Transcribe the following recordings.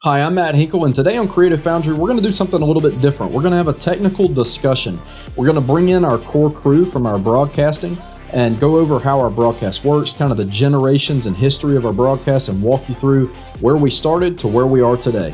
Hi, I'm Matt Hinkle, and today on Creative Foundry, we're going to do something a little bit different. We're going to have a technical discussion. We're going to bring in our core crew from our broadcasting and go over how our broadcast works, kind of the generations and history of our broadcast, and walk you through where we started to where we are today.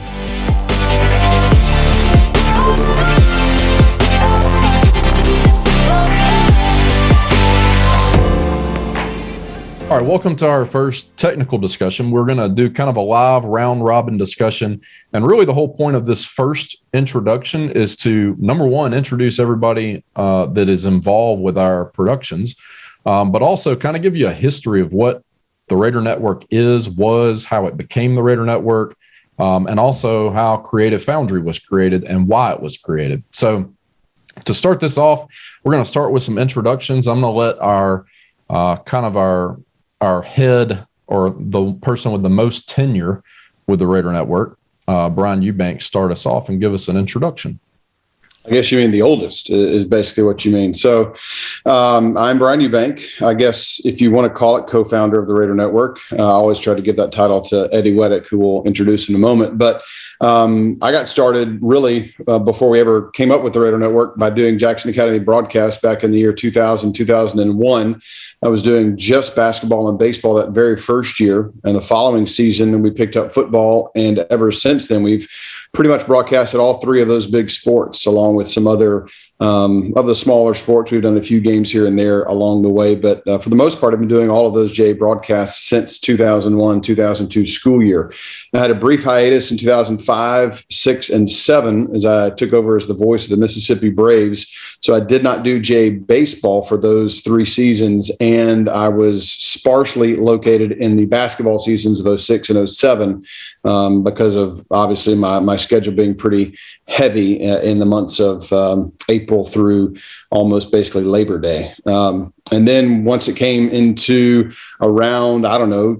All right, welcome to our first technical discussion. We're going to do kind of a live round robin discussion. And really the whole point of this first introduction is to, number one, introduce everybody that is involved with our productions, but also kind of give you a history of what the Raider Network was, how it became the Raider Network, and also how Creative Foundry was created and why it was created. So to start this off, we're going to start with some introductions. I'm going to let our head, or the person with the most tenure with the Raider Network, Brian Eubanks, start us off and give us an introduction. I guess you mean the oldest is basically what you mean. So I'm Brian Eubank. I guess if you want to call it co-founder of the Raider Network, I always try to give that title to Eddie Weddick, who we'll introduce in a moment. But I got started really before we ever came up with the Raider Network by doing Jackson Academy broadcast back in the year 2000, 2001. I was doing just basketball and baseball that very first year, and the following season we picked up football. And ever since then, we've pretty much broadcasted all three of those big sports, along with some other of the smaller sports. We've done a few games here and there along the way, but for the most part, I've been doing all of those JA broadcasts since 2001, 2002 school year. I had a brief hiatus in 2005, 6, and 7 as I took over as the voice of the Mississippi Braves. So I did not do JA baseball for those 3 seasons, and I was sparsely located in the basketball seasons of 06 and 07 because of obviously my schedule being pretty heavy in the months of April through almost basically Labor Day. And then once it came into around,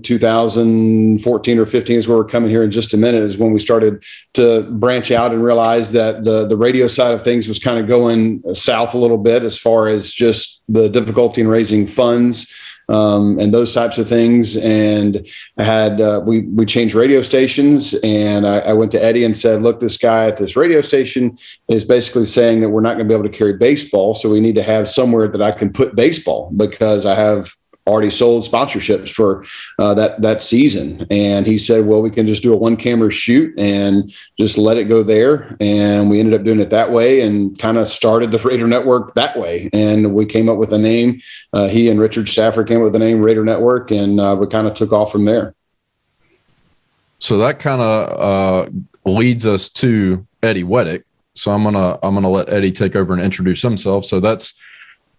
2014 or 15 is where we're coming here in just a minute, is when we started to branch out and realize that the radio side of things was kind of going south a little bit as far as just the difficulty in raising funds and those types of things. And I had we changed radio stations, and I went to Eddie and said, look, this guy at this radio station is basically saying that we're not going to be able to carry baseball, so we need to have somewhere that I can put baseball, because I have already sold sponsorships for that season. And he said, well, we can just do a 1-camera shoot and just let it go there. And we ended up doing it that way and kind of started the Raider Network that way. And we came up with a name. He and Richard Stafford came up with the name Raider Network, and we kind of took off from there. So that kind of leads us to Eddie Weddick. So I'm gonna let Eddie take over and introduce himself. So that's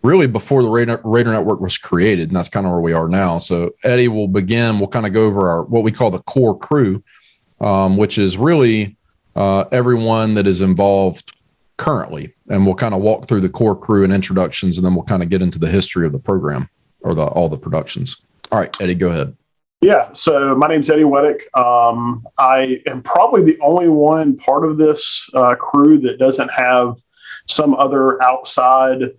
really before the Raider Network was created, and that's kind of where we are now. So Eddie will begin. We'll kind of go over what we call the core crew, which is really everyone that is involved currently. And we'll kind of walk through the core crew and introductions, and then we'll kind of get into the history of the program, or all the productions. All right, Eddie, go ahead. Yeah, so my name's Eddie Weddick. I am probably the only one part of this crew that doesn't have some other outside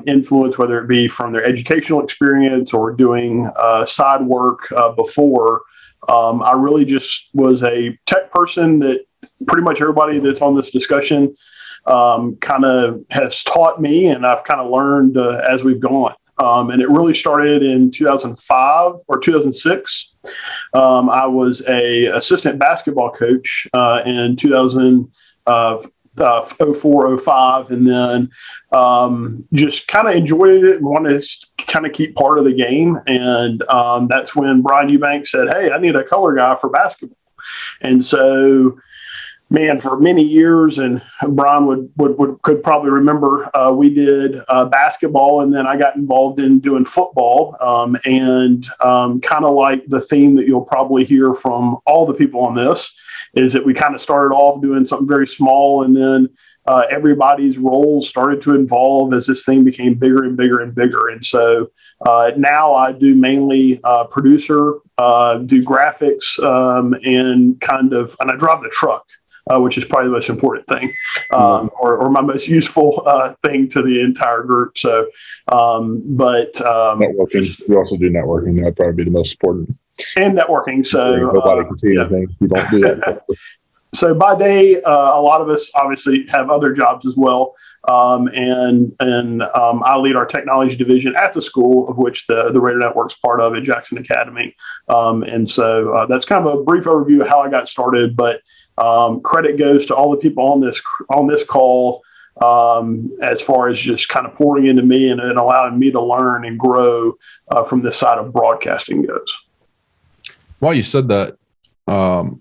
influence, whether it be from their educational experience or doing side work before. I really just was a tech person that pretty much everybody that's on this discussion kind of has taught me, and I've kind of learned as we've gone. And it really started in 2005 or 2006. I was a assistant basketball coach in 2004, 05, and then just kind of enjoyed it and wanted to kind of keep part of the game. And that's when Brian Eubanks said, hey, I need a color guy for basketball. And so, man, for many years, and Brian could probably remember, we did basketball, and then I got involved in doing football, and kind of like the theme that you'll probably hear from all the people on this is that we kind of started off doing something very small, and then everybody's roles started to evolve as this thing became bigger and bigger and bigger. And so now I do mainly producer, do graphics, and I drive the truck. Which is probably the most important thing, or my most useful thing to the entire group. So, networking. You also do networking. That'd probably be the most important. And networking. So nobody can see anything if you don't do that. So by day, a lot of us obviously have other jobs as well. And I lead our technology division at the school, of which the Radio Network's part of at Jackson Academy. And so that's kind of a brief overview of how I got started. But credit goes to all the people on this call, as far as just kind of pouring into me and allowing me to learn and grow from this side of broadcasting goes. Well, you said that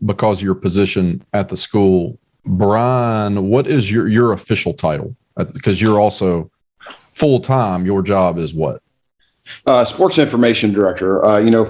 because of your position at the school, Brian, what is your official title? Because you're also full-time. Your job is what? Sports information director.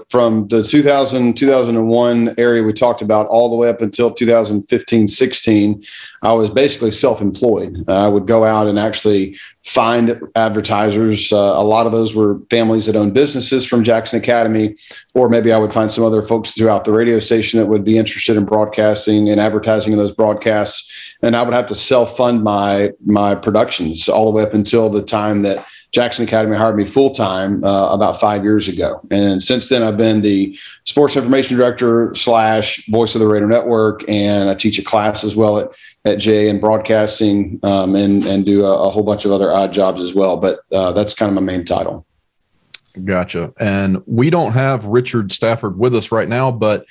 From the 2001 area we talked about all the way up until 2015-16, I was basically self-employed. I would go out and actually find advertisers. A lot of those were families that owned businesses from Jackson Academy, or maybe I would find some other folks throughout the radio station that would be interested in broadcasting and advertising in those broadcasts. And I would have to self-fund my productions all the way up until the time that Jackson Academy hired me full-time about 5 years ago. And since then, I've been the sports information director / voice of the Radio Network. And I teach a class as well at Jay in broadcasting and do a whole bunch of other odd jobs as well. But that's kind of my main title. Gotcha. And we don't have Richard Stafford with us right now, but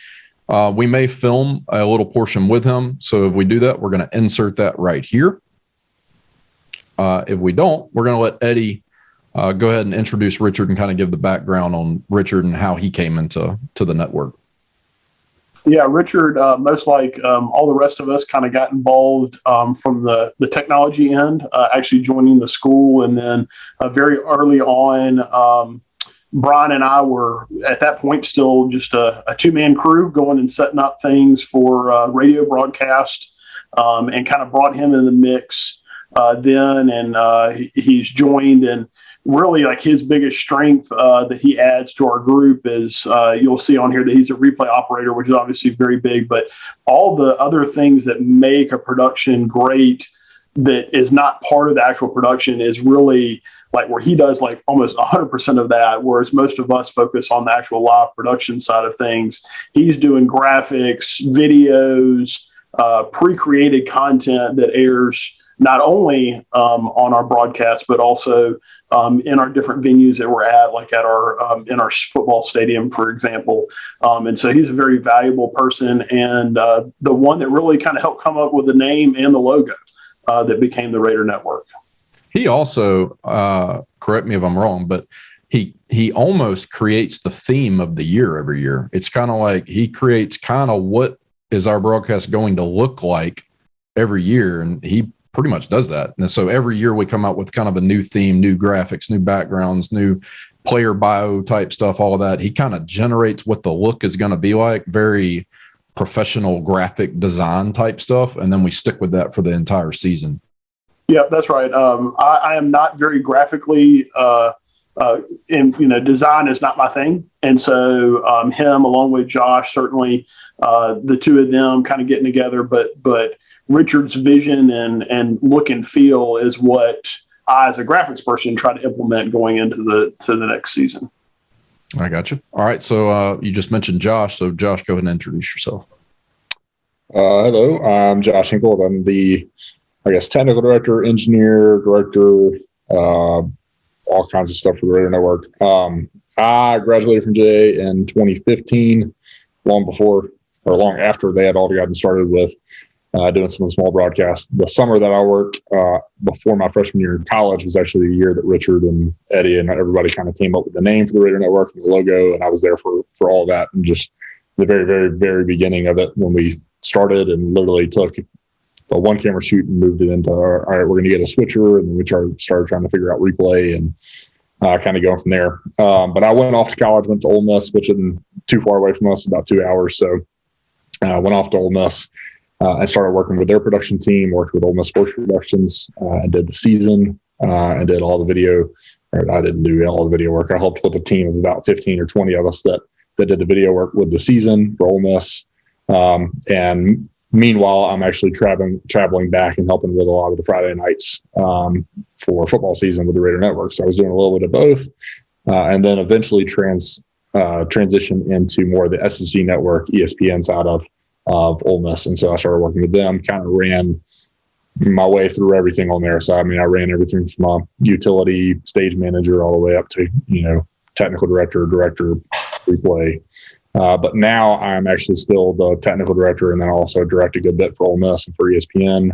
we may film a little portion with him. So if we do that, we're going to insert that right here. If we don't, we're going to let Eddie go ahead and introduce Richard and kind of give the background on Richard and how he came into the network. Yeah, Richard, most like all the rest of us, kind of got involved from the technology end, actually joining the school. And then very early on, Brian and I were at that point still just a two-man crew going and setting up things for radio broadcast, and kind of brought him in the mix then. And he's joined, and really like his biggest strength that he adds to our group is you'll see on here that he's a replay operator, which is obviously very big, but all the other things that make a production great that is not part of the actual production is really like where he does like almost 100% of that, whereas most of us focus on the actual live production side of things. He's doing graphics, videos, pre-created content that airs not only on our broadcast, but also in our different venues that we're at, like at our in our football stadium, for example. And so he's a very valuable person, and the one that really kind of helped come up with the name and the logo that became the Raider Network. He also, correct me if I'm wrong, but he almost creates the theme of the year every year. It's kind of like he creates kind of what is our broadcast going to look like every year, and he pretty much does that. And so every year we come out with kind of a new theme, new graphics, new backgrounds, new player bio type stuff, all of that. He kind of generates what the look is going to be like, very professional graphic design type stuff. And then we stick with that for the entire season. Yeah, that's right. I am not very graphically, design is not my thing. And so him along with Josh, certainly the two of them kind of getting together, but Richard's vision and look and feel is what I, as a graphics person, try to implement going into the next season. I got you. All right. So you just mentioned Josh. So Josh, go ahead and introduce yourself. Hello, I'm Josh Hinkle. I'm the, technical director, engineer, director, all kinds of stuff for the Radio Network. I graduated from JA in 2015, long after they had all gotten started with doing some of the small broadcasts. The summer that I worked before my freshman year in college was actually the year that Richard and Eddie and everybody kind of came up with the name for the Radio Network and the logo, and I was there for all that, and just the very, very, very beginning of it when we started, and literally took the one camera shoot and moved it into all right, we're going to get a switcher, and then we started trying to figure out replay and kind of going from there. But I went off to college, went to Ole Miss, which isn't too far away from us, about 2 hours. So I went off to Ole Miss. I started working with their production team, worked with Ole Miss Sports Productions, and did the season, and did all the video. I didn't do all the video work. I helped with a team of about 15 or 20 of us that did the video work with the season for Ole Miss. And meanwhile, I'm actually traveling back and helping with a lot of the Friday nights for football season with the Raider Network. So I was doing a little bit of both, and then eventually transition into more of the SEC network, ESPN side of Ole Miss. And so I started working with them, kind of ran my way through everything on there. So, I mean, I ran everything from a utility stage manager all the way up to, technical director, replay. But now I'm actually still the technical director, and then I also direct a good bit for Ole Miss and for ESPN.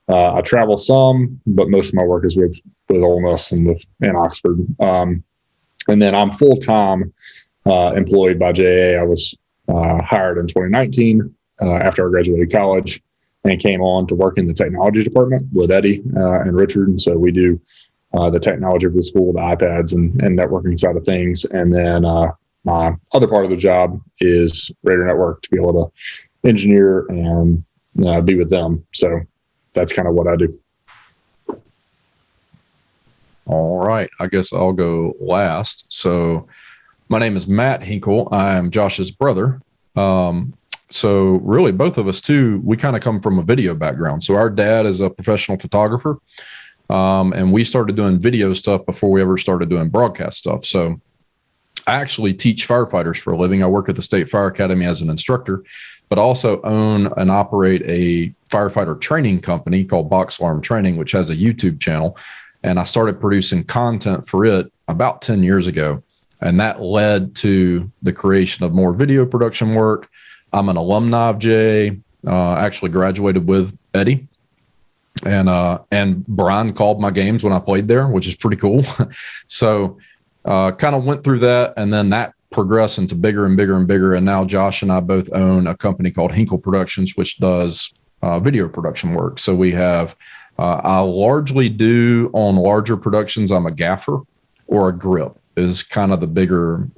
I travel some, but most of my work is with Ole Miss and in Oxford. And then I'm full-time employed by JA. I was hired in 2019 after I graduated college and came on to work in the technology department with Eddie and Richard. And so we do the technology for the school, the iPads and networking side of things. And then my other part of the job is Raider Network, to be able to engineer and be with them. So that's kind of what I do. All right. I guess I'll go last. So my name is Matt Hinkle. I'm Josh's brother. So really both of us too, we kind of come from a video background. So our dad is a professional photographer. And we started doing video stuff before we ever started doing broadcast stuff. So I actually teach firefighters for a living. I work at the State Fire Academy as an instructor, but also own and operate a firefighter training company called Box Alarm Training, which has a YouTube channel. And I started producing content for it about 10 years ago. And that led to the creation of more video production work. I'm an alumni of JA, actually graduated with Eddie. And Brian called my games when I played there, which is pretty cool. So kind of went through that, and then that progressed into bigger and bigger and bigger. And now Josh and I both own a company called Hinkle Productions, which does video production work. So we have, I largely do on larger productions. I'm a gaffer, or a grip is kind of the bigger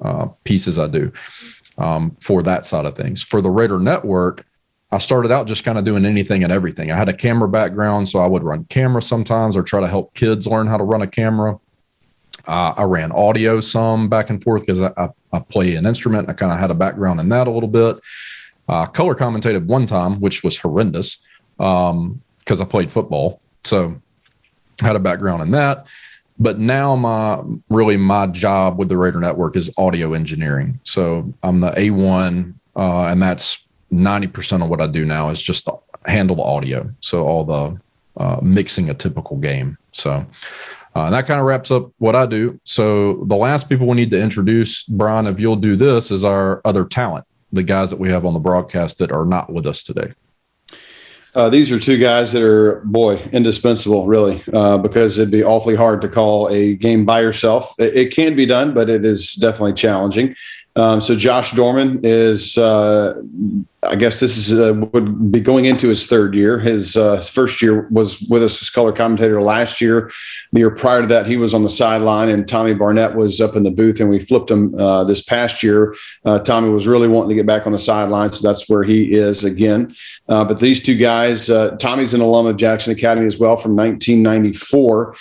pieces I do for that side of things. For the Raider Network, I started out just kind of doing anything and everything. I had a camera background, so I would run camera sometimes or try to help kids learn how to run a camera. I ran audio some back and forth because I play an instrument. I kind of had a background in that a little bit. Color commentated one time, which was horrendous because I played football. So I had a background in that. But now my job with the Raider Network is audio engineering. So I'm the A1, and that's 90% of what I do now is just handle the audio. So all the mixing a typical game. So and that kind of wraps up what I do. So the last people we need to introduce, Brian, if you'll do this, is our other talent, the guys that we have on the broadcast that are not with us today. These are two guys that are, indispensable, really, because it'd be awfully hard to call a game by yourself. It can be done, but it is definitely challenging. So Josh Dorman is, I guess this is would be going into his third year. His first year was with us as color commentator last year. The year prior to that, he was on the sideline, and Tommy Barnett was up in the booth, and we flipped him this past year. Tommy was really wanting to get back on the sideline, so that's where he is again. But these two guys, Tommy's an alum of Jackson Academy as well from 1994.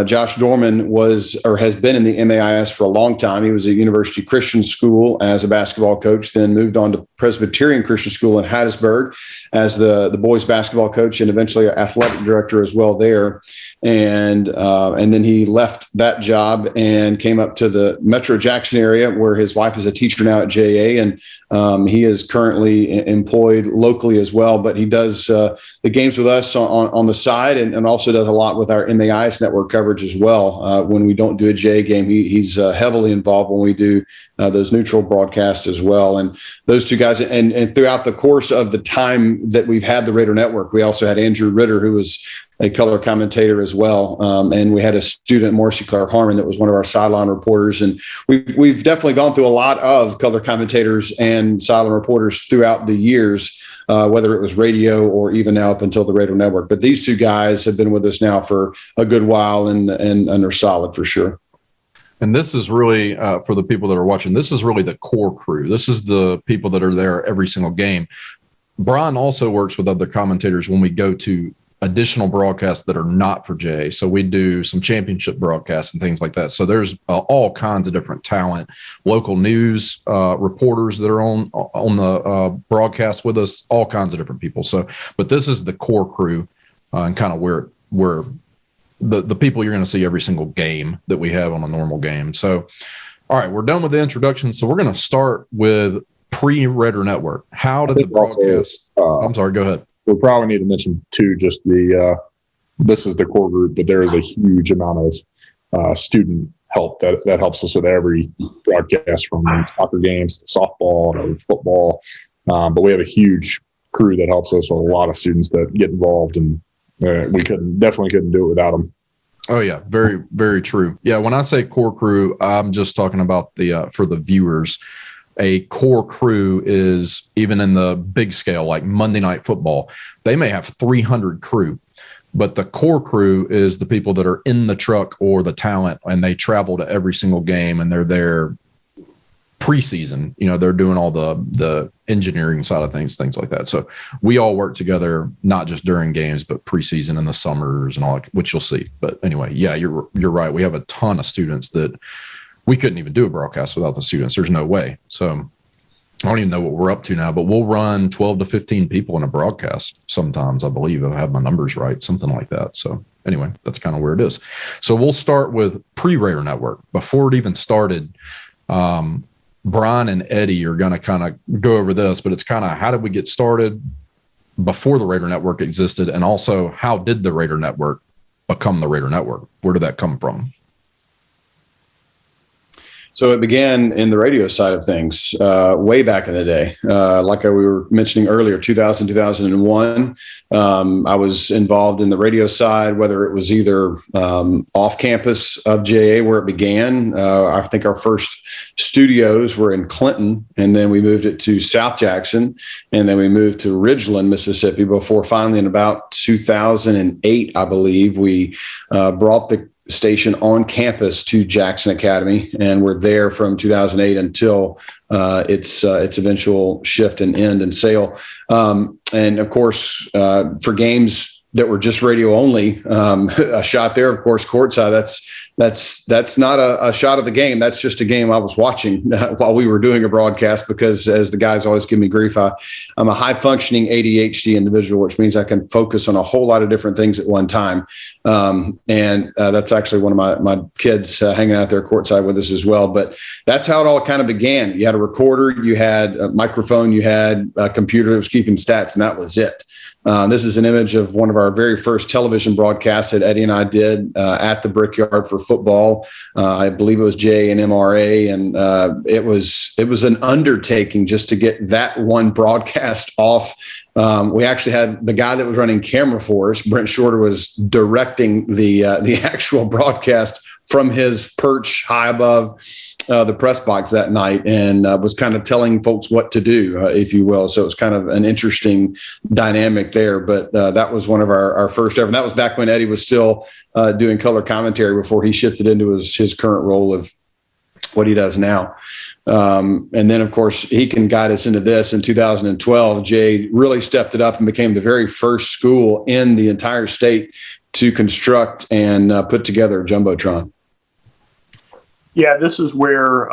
Josh Dorman has been in the MAIS for a long time. He was at University Christian School as a basketball coach, then moved on to Presbyterian Christian School in Hattiesburg as the boys basketball coach and eventually athletic director as well there. And then he left that job and came up to the Metro Jackson area, where his wife is a teacher now at JA, and he is currently employed locally as well. But he does the games with us on the side, and also does a lot with our MAIS network coverage as well. When we don't do a JA game, he's heavily involved when we do those neutral broadcasts as well. And those two guys, and throughout the course of the time that we've had the Raider Network, we also had Andrew Ritter, who was a color commentator as well. And we had a student, Marcy Claire Harmon, that was one of our sideline reporters. And we've definitely gone through a lot of color commentators and sideline reporters throughout the years, whether it was radio or even now up until the Raider Network. But these two guys have been with us now for a good while, and are solid for sure. And this is really, for the people that are watching, this is really the core crew. This is the people that are there every single game. Brian also works with other commentators when we go to additional broadcasts that are not for JA. So we do some championship broadcasts and things like that. So there's all kinds of different talent, local news reporters that are on the broadcast with us, all kinds of different people. So, but this is the core crew and kind of where the people you're going to see every single game that we have on a normal game. So All right, we're done with the introduction. So we're going to start with pre-Raider Network. How did the broadcast? I'm sorry, go ahead. We probably need to mention too, just this is the core group, but there is a huge amount of student help that helps us with every broadcast, from soccer games to softball to football. But we have a huge crew that helps us, a lot of students that get involved, and we definitely couldn't do it without them. Oh yeah, very, very true. Yeah, when I say core crew, I'm just talking about for the viewers. A core crew is, even in the big scale, like Monday Night Football, they may have 300 crew, but the core crew is the people that are in the truck or the talent, and they travel to every single game, and they're there preseason. They're doing all the engineering side of things like that. So we all work together, not just during games, but preseason in the summers and all that, which you'll see. But anyway, yeah, you're right. We have a ton of students that we couldn't even do a broadcast without the students. There's no way. So I don't even know what we're up to now, but we'll run 12 to 15 people in a broadcast sometimes, I believe, if I have my numbers right, something like that. So anyway, that's kind of where it is. So we'll start with pre-Raider Network. Before it even started, Brian and Eddie are going to kind of go over this, but it's kind of, how did we get started before the Raider Network existed? And also, how did the Raider Network become the Raider Network? Where did that come from? So it began in the radio side of things way back in the day. Like we were mentioning earlier, 2001, I was involved in the radio side, whether it was either off campus of JA where it began. I think our first studios were in Clinton, and then we moved it to South Jackson, and then we moved to Ridgeland, Mississippi, before finally in about 2008, I believe, we brought the station on campus to Jackson Academy, and we're there from 2008 until its eventual shift and end and sale. And of course, for games that were just radio only, a shot there, of course, courtside. That's not a shot of the game. That's just a game I was watching while we were doing a broadcast, because, as the guys always give me grief, I'm a high functioning ADHD individual, which means I can focus on a whole lot of different things at one time. And that's actually one of my kids hanging out there courtside with us as well. But that's how it all kind of began. You had a recorder, you had a microphone, you had a computer that was keeping stats, and that was it. This is an image of one of our very first television broadcasts that Eddie and I did at the Brickyard for football. I believe it was J and MRA, and it was an undertaking just to get that one broadcast off. We actually had the guy that was running camera for us, Brent Shorter, was directing the actual broadcast from his perch high above the press box that night, and was kind of telling folks what to do, if you will. So it was kind of an interesting dynamic there. But that was one of our first ever. And that was back when Eddie was still doing color commentary before he shifted into his current role of what he does now. And then, of course, he can guide us into this. In 2012, Jay really stepped it up and became the very first school in the entire state to construct and put together a Jumbotron. Yeah, this is where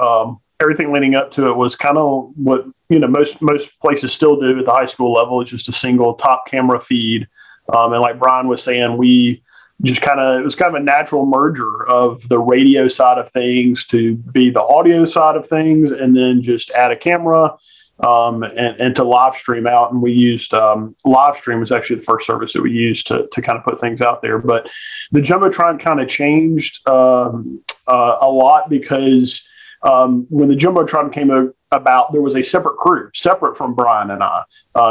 everything leading up to it was kind of what most places still do at the high school level. It's just a single top camera feed, and like Brian was saying, we just it was kind of a natural merger of the radio side of things to be the audio side of things, and then just add a camera and to live stream out. And we used live stream was actually the first service that we used to kind of put things out there. But the Jumbotron kind of changed a lot, because when the Jumbotron came about, there was a separate crew, separate from Brian and I.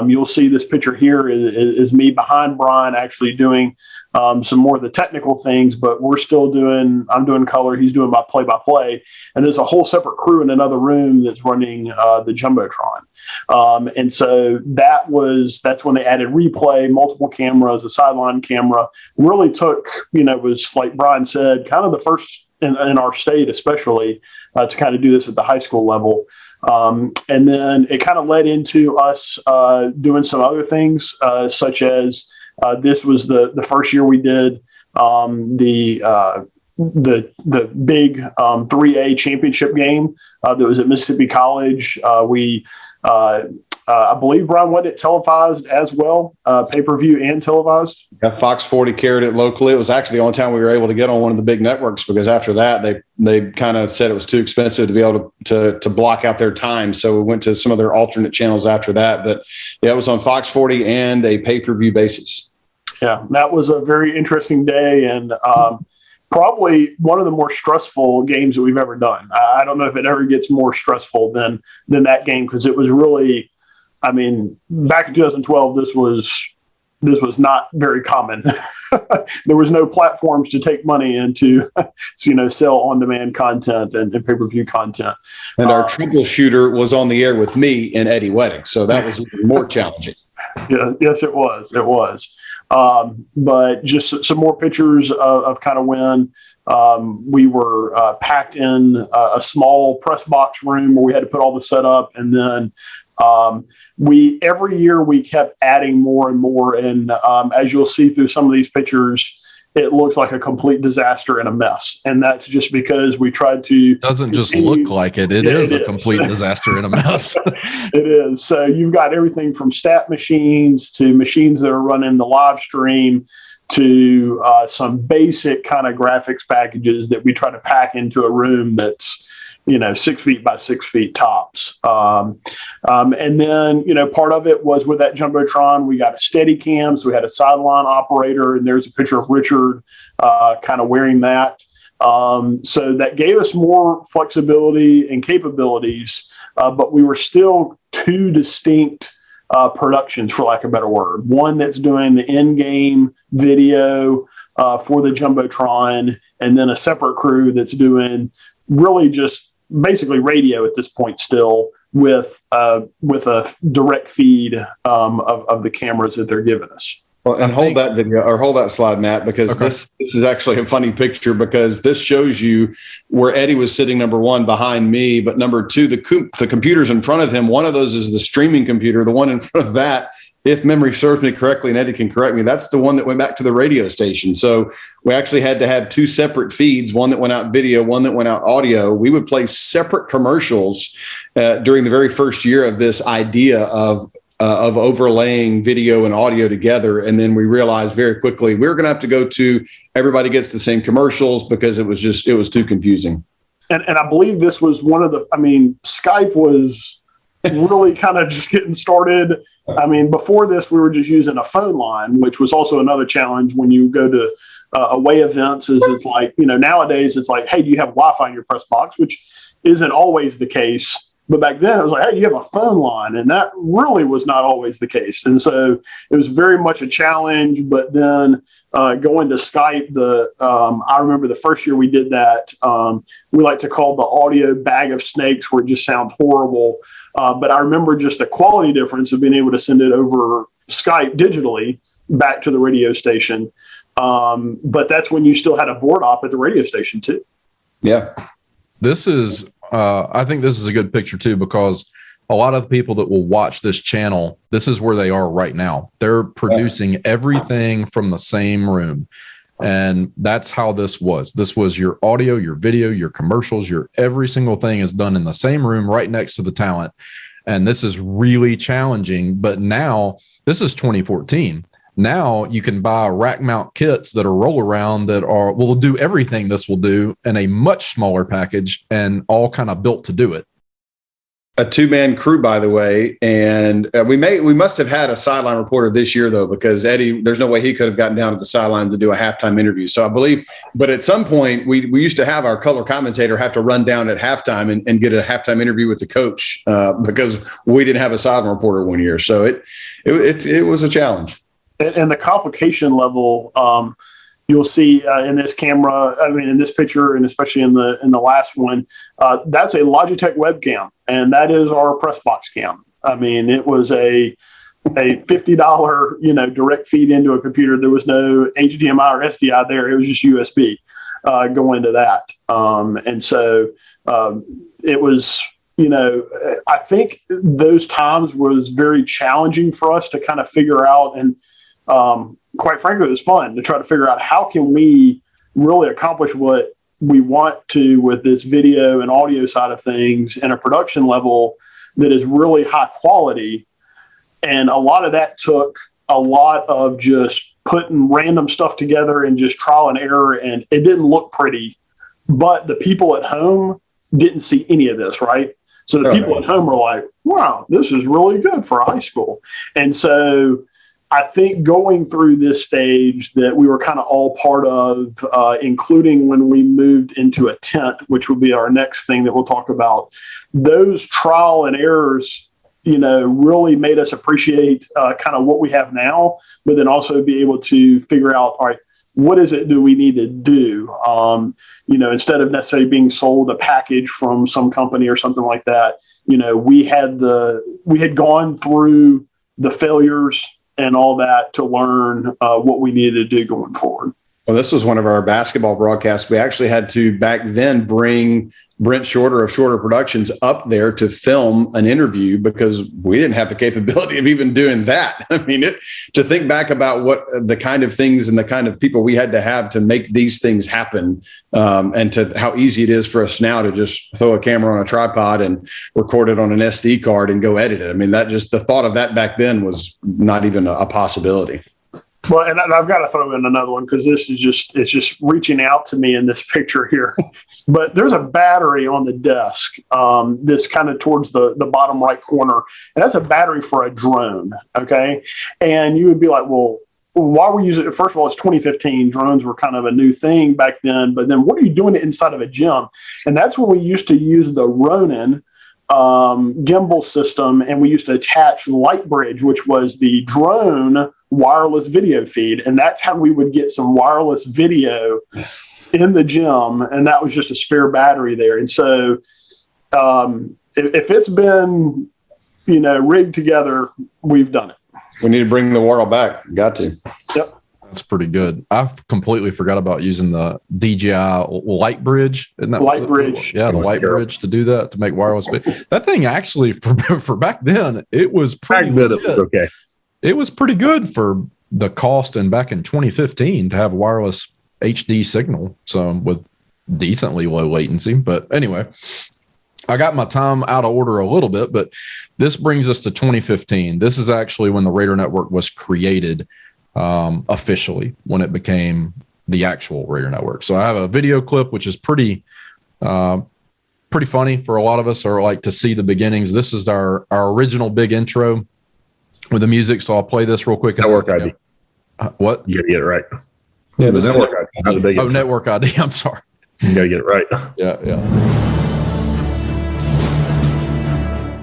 You'll see this picture here is me behind Brian, actually doing some more of the technical things, but I'm doing color, he's doing my play-by-play, and there's a whole separate crew in another room that's running the Jumbotron. And so that's when they added replay, multiple cameras, a sideline camera. Really took, was, like Brian said, kind of the first in our state, especially, to kind of do this at the high school level. And then it kind of led into us doing some other things, such as this was the first year we did the big 3A championship game that was at Mississippi College. We I believe, Brian, wasn't it televised as well, pay-per-view and televised? Yeah, Fox 40 carried it locally. It was actually the only time we were able to get on one of the big networks, because after that they kind of said it was too expensive to be able to block out their time. So we went to some of their alternate channels after that. But yeah, it was on Fox 40 and a pay-per-view basis. Yeah, that was a very interesting day, and probably one of the more stressful games that we've ever done. I don't know if it ever gets more stressful than that game, because it was really, I mean, back in 2012, this was not very common. There was no platforms to take money into, sell on-demand content and pay-per-view content. And our troubleshooter was on the air with me and Eddie Weddick, so that was even more challenging. Yeah, yes, it was. It was. But just some more pictures of kind of when we were packed in a small press box room where we had to put all the setup, and then every year we kept adding more and more. And as you'll see through some of these pictures, it looks like a complete disaster and a mess. And that's just because we tried to. Doesn't just look like it. It is a complete disaster and a mess. It is. So you've got everything from stat machines to machines that are running the live stream to some basic kind of graphics packages that we try to pack into a room that's, 6 feet by 6 feet tops. And then, part of it was with that Jumbotron, we got a steady cam. So we had a sideline operator, and there's a picture of Richard kind of wearing that. So that gave us more flexibility and capabilities, but we were still two distinct productions, for lack of a better word. One that's doing the in-game video for the Jumbotron, and then a separate crew that's doing really just basically radio at this point still, with a direct feed of the cameras that they're giving us. Well, and hold that video, or hold that slide, Matt, because this is actually a funny picture, because this shows you where Eddie was sitting, number one, behind me, but number two, the computers in front of him. One of those is the streaming computer. The one in front of that, if memory serves me correctly, and Eddie can correct me, that's the one that went back to the radio station. So we actually had to have two separate feeds, one that went out video, one that went out audio. We would play separate commercials during the very first year of this idea of overlaying video and audio together. And then we realized very quickly we were going to have to go to everybody gets the same commercials, because it was too confusing. And I believe this was Skype was really kind of just getting started. Before this, we were just using a phone line, which was also another challenge when you go to away events. It's like, nowadays it's like, hey, do you have Wi-Fi in your press box? Which isn't always the case. But back then it was like, hey, you have a phone line. And that really was not always the case. And so it was very much a challenge. But then going to Skype, I remember the first year we did that, we like to call the audio bag of snakes, where it just sounds horrible. But I remember just the quality difference of being able to send it over Skype digitally back to the radio station. But that's when you still had a board op at the radio station too. Yeah. This is, I think this is a good picture too, because a lot of the people that will watch this channel, this is where they are right now. They're producing everything from the same room. And that's how this was. This was your audio, your video, your commercials, your every single thing is done in the same room right next to the talent. And this is really challenging. But now, this is 2014. Now you can buy rack mount kits that are roll around that will do everything this will do in a much smaller package, and all kind of built to do it. A two-man crew, by the way, and we must have had a sideline reporter this year, though, because Eddie, there's no way he could have gotten down to the sideline to do a halftime interview. So I believe, but at some point we used to have our color commentator have to run down at halftime and get a halftime interview with the coach because we didn't have a sideline reporter one year. So it was a challenge. And the complication level, you'll see in this camera, in this picture, and especially in the last one, that's a Logitech webcam, and that is our press box cam. It was a $50, direct feed into a computer. There was no HDMI or SDI there. It was just USB going to that. And so it was, I think those times was very challenging for us to kind of figure out, and quite frankly, it was fun to try to figure out how can we really accomplish what we want to with this video and audio side of things in a production level that is really high quality, And a lot of that took a lot of just putting random stuff together and just trial and error, and it didn't look pretty. But the people at home didn't see any of this, right? So the people at home were like, wow, this is really good for high school. And so I think going through this stage that we were kind of all part of, including when we moved into a tent, which will be our next thing that we'll talk about, those trial and errors, really made us appreciate kind of what we have now, but then also be able to figure out, all right, what is it do we need to do? Instead of necessarily being sold a package from some company or something like that, we had gone through the failures and all that to learn what we needed to do going forward. Well, this was one of our basketball broadcasts. We actually had to back then bring Brent Shorter of Shorter Productions up there to film an interview because we didn't have the capability of even doing that. I mean, to think back about what the kind of things and the kind of people we had to have to make these things happen, and to how easy it is for us now to just throw a camera on a tripod and record it on an SD card and go edit it. I mean, the thought of that back then was not even a possibility. Well, and I've got to throw in another one because it's just reaching out to me in this picture here. But there's a battery on the desk, this kind of towards the bottom right corner. And that's a battery for a drone. Okay. And you would be like, well, why were you using it? First of all, it's 2015. Drones were kind of a new thing back then. But then what are you doing inside of a gym? And that's when we used to use the Ronin gimbal system, and we used to attach Lightbridge, which was the drone wireless video feed, and that's how we would get some wireless video in the gym, and that was just a spare battery there. And so if it's been rigged together, we've done it. We need to bring the world back. Got to. Yep. That's pretty good. I completely forgot about using the DJI Lightbridge. Isn't that Lightbridge? Yeah, the Lightbridge to do that, to make wireless video. That thing actually, for back then, it was pretty good. It was okay. It was pretty good for the cost, and back in 2015 to have a wireless HD signal, so with decently low latency. But anyway, I got my time out of order a little bit, but this brings us to 2015. This is actually when the Raider Network was created officially, when it became the actual Raider Network. So I have a video clip, which is pretty funny for a lot of us, or like to see the beginnings. This is our original big intro with the music. So I'll play this real quick. Network ID. What? You got to get it right. Yeah, the network ID. Not the big intro. Network ID. I'm sorry. You got to get it right. Yeah.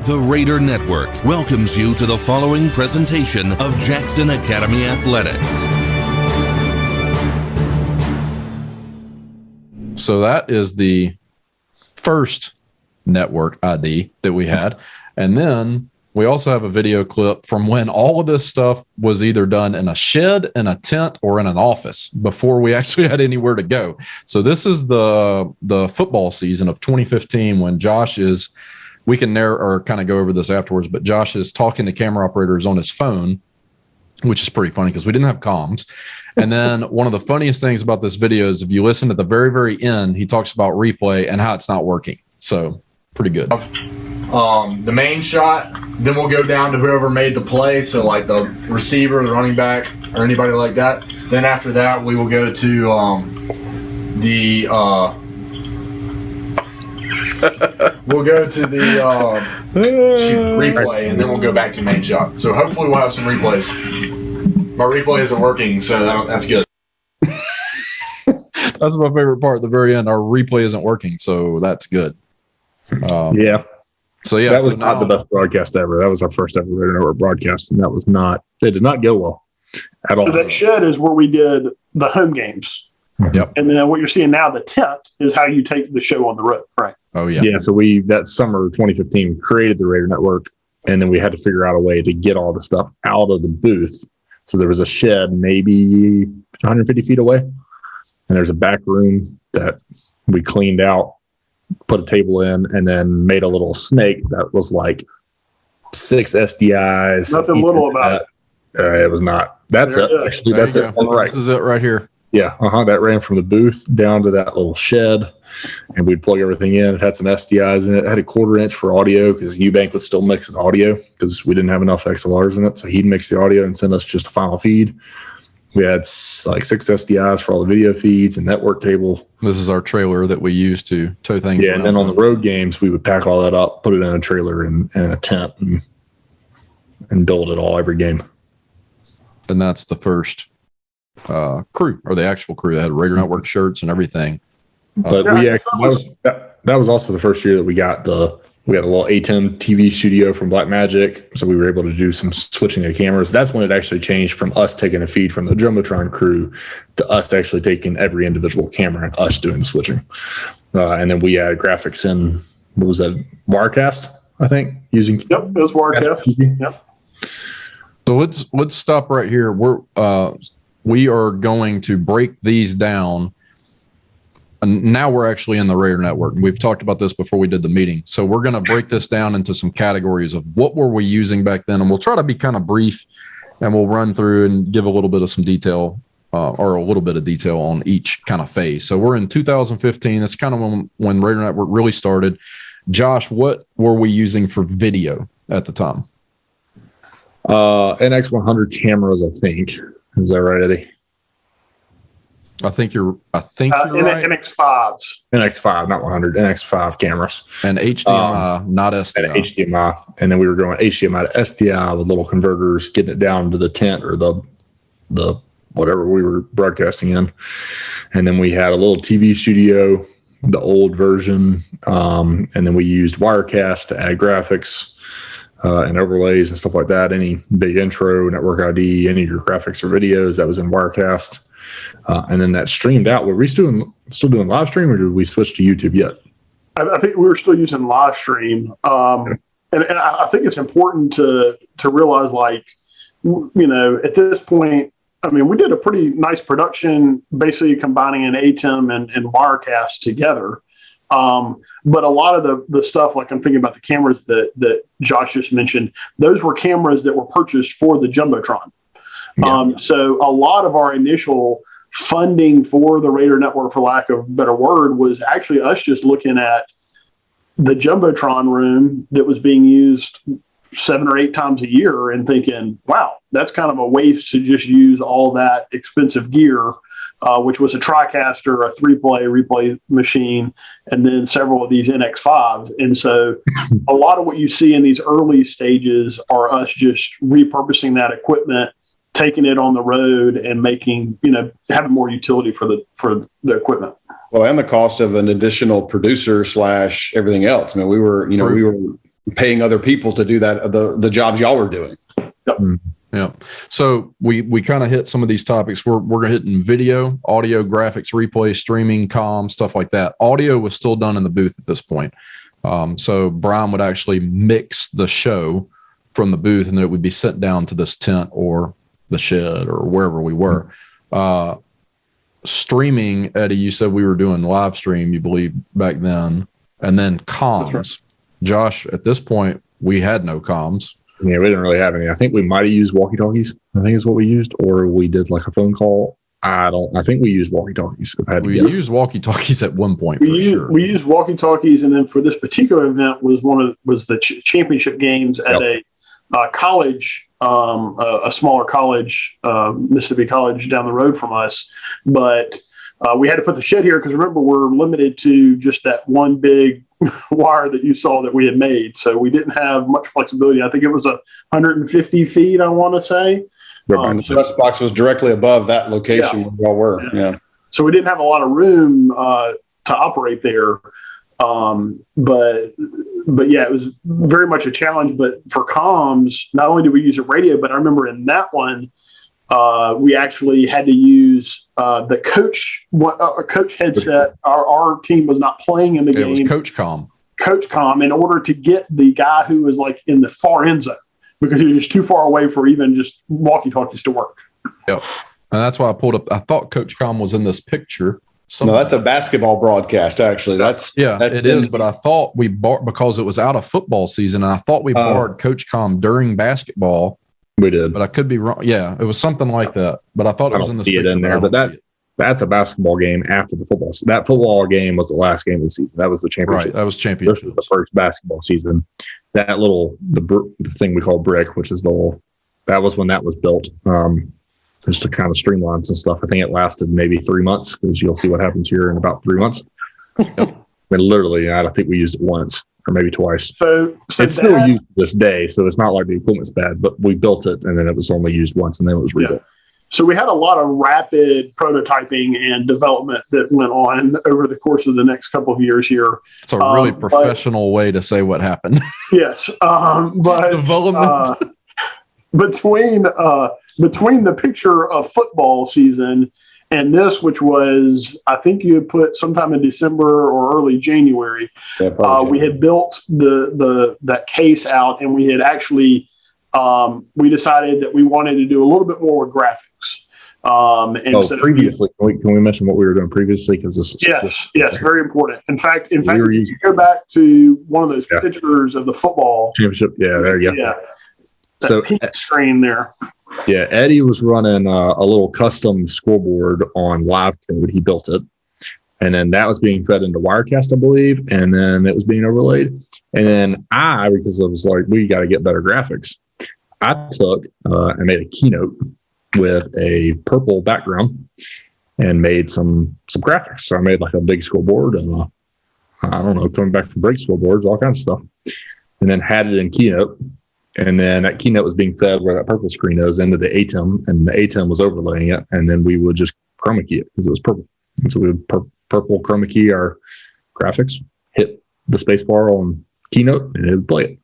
The Raider Network welcomes you to the following presentation of Jackson Academy Athletics. So that is the first network ID that we had. And then we also have a video clip from when all of this stuff was either done in a shed, in a tent, or in an office before we actually had anywhere to go. So this is the football season of 2015 when Josh is, we can kind of go over this afterwards, but Josh is talking to camera operators on his phone, which is pretty funny because we didn't have comms. And then one of the funniest things about this video is if you listen to the very, very end, he talks about replay and how it's not working. So pretty good. The main shot, then we'll go down to whoever made the play, so like the receiver, the running back, or anybody like that. Then after that, we will go to we'll go to the replay, and then we'll go back to main shot. So hopefully we'll have some replays. My replay isn't working, so that's good. That's my favorite part at the very end. Our replay isn't working, so that's good. Yeah. So yeah, that was not the best broadcast ever. That was our first ever Raider Network broadcast, and it did not go well at all. So that shed is where we did the home games. Yep. And then what you're seeing now, the tent, is how you take the show on the road, right? Oh yeah. Yeah. So we, that summer of 2015, created the Raider Network, and then we had to figure out a way to get all the stuff out of the booth. So there was a shed maybe 150 feet away, and there's a back room that we cleaned out, put a table in, and then made a little snake that was like 6 SDIs. Nothing little about it. It was not. That's it. Actually, that's it. Right. This is it right here. Yeah, that ran from the booth down to that little shed, and we'd plug everything in. It had some SDIs in it. It had a 1/4 inch for audio because Eubank would still mix an audio because we didn't have enough XLRs in it. So he'd mix the audio and send us just a final feed. We had like 6 SDIs for all the video feeds and network cable. This is our trailer that we use to tow things. Yeah, and then on the road games, we would pack all that up, put it in a trailer and a tent, and build it all every game. And that's the first crew, or the actual crew that had Raider Network shirts and everything. But that was also the first year that we had a little ATEM TV studio from Blackmagic, so we were able to do some switching of cameras. That's when it actually changed from us taking a feed from the Jumbotron crew to us actually taking every individual camera and us doing the switching. And then we had graphics in, what was that, Wirecast, I think, using. Yep, it was Wirecast. Yep. So let's stop right here. We are going to break these down. And now we're actually in the Raider Network. We've talked about this before we did the meeting. So we're going to break this down into some categories of what were we using back then. And we'll try to be kind of brief, and we'll run through and give a little bit of some detail or a little bit of detail on each kind of phase. So we're in 2015. That's kind of when Raider Network really started. Josh, what were we using for video at the time? NX100 cameras, I think. Is that right, Eddie? I think you're right. NX5s. NX5, not 100. NX5 cameras. And HDMI, not SDI. And HDMI. And then we were going HDMI to SDI with little converters, getting it down to the tent or the whatever we were broadcasting in. And then we had a little TV studio, the old version. And then we used Wirecast to add graphics and overlays and stuff like that. Any big intro, network ID, any of your graphics or videos, that was in Wirecast. And then that streamed out. Were we still doing live stream, or did we switch to YouTube yet? I think we were still using live stream. And I think it's important to realize, like, at this point, I mean, we did a pretty nice production, basically combining an ATEM and Wirecast together. But a lot of the stuff, like I'm thinking about the cameras that Josh just mentioned, those were cameras that were purchased for the Jumbotron. Yeah. So a lot of our initial funding for the Raider Network, for lack of a better word, was actually us just looking at the Jumbotron room that was being used 7 or 8 times a year and thinking, wow, that's kind of a waste to just use all that expensive gear, which was a TriCaster, a 3-play replay machine, and then several of these NX5s. And so a lot of what you see in these early stages are us just repurposing that equipment, taking it on the road and making, having more utility for the equipment. Well, and the cost of an additional producer / everything else. I mean, we were paying other people to do that, the jobs y'all were doing. Yep. Yeah. So we kind of hit some of these topics. We're hitting video, audio, graphics, replay, streaming, comm, stuff like that. Audio was still done in the booth at this point. So Brian would actually mix the show from the booth, and then it would be sent down to this tent or the shed or wherever we were. Streaming, Eddie, you said we were doing live stream, you believe, back then, and then comms. Right. Josh, at this point, we had no comms. Yeah, we didn't really have any. I think we might have used walkie-talkies, I think is what we used, or we did like a phone call. I think we used walkie-talkies. We used walkie-talkies at one point. We used walkie-talkies, and then for this particular event was the championship games at a college, a smaller college, Mississippi College down the road from us. But we had to put the shed here because, remember, we're limited to just that one big wire that you saw that we had made. So we didn't have much flexibility. I think it was 150 feet, I want to say. The press box was directly above that location where we all were. Yeah. So we didn't have a lot of room to operate there. But yeah, it was very much a challenge. But for comms, not only did we use a radio, but I remember in that one, we actually had to use the coach headset. Our team was not playing in the game. It was Coach Com in order to get the guy who was like in the far end zone, because he was just too far away for even just walkie-talkies to work. Yep. And that's why I pulled up. I thought Coach Com was in this picture. No, that's a basketball broadcast, actually. It is. But I thought we bought, because it was out of football season, and I thought we borrowed Coach Com during basketball. We did. But I could be wrong. Yeah, it was something like that. But I thought it was in this picture. That That's a basketball game after the football. That football game was the last game of the season. That was the championship. Right, that was This championship. was the first basketball season. That the thing we call brick, which is that was when that was built, just to kind of streamline some stuff. I think it lasted maybe 3 months, because you'll see what happens here in about 3 months. And literally, I think we used it once or maybe twice. So it's still used to this day, so it's not like the equipment's bad, but we built it and then it was only used once and then it was rebuilt. Yeah. So we had a lot of rapid prototyping and development that went on over the course of the next couple of years here. It's a really professional way to say what happened. Yes, but development between the picture of football season and this, which was, I think you had put sometime in December or early January, we had built that case out, and we had actually we decided that we wanted to do a little bit more with graphics. Previously, can we mention what we were doing previously? Because this is yes, very important. In fact, if you go back to one of those pictures of the football championship, there you go. Yeah, so pink screen there. Yeah, Eddie was running a little custom scoreboard on live code. He built it, and then that was being fed into Wirecast, I believe, and then it was being overlaid. And then because I was like, we got to get better graphics, I took and made a keynote with a purple background and made some graphics. So I made like a big scoreboard and I don't know, coming back from break scoreboards, all kinds of stuff, and then had it in Keynote. And then that Keynote was being fed where that purple screen is into the ATEM, and the ATEM was overlaying it. And then we would just chroma key it because it was purple. And so we would purple chroma key our graphics, hit the space bar on Keynote, and it would play it.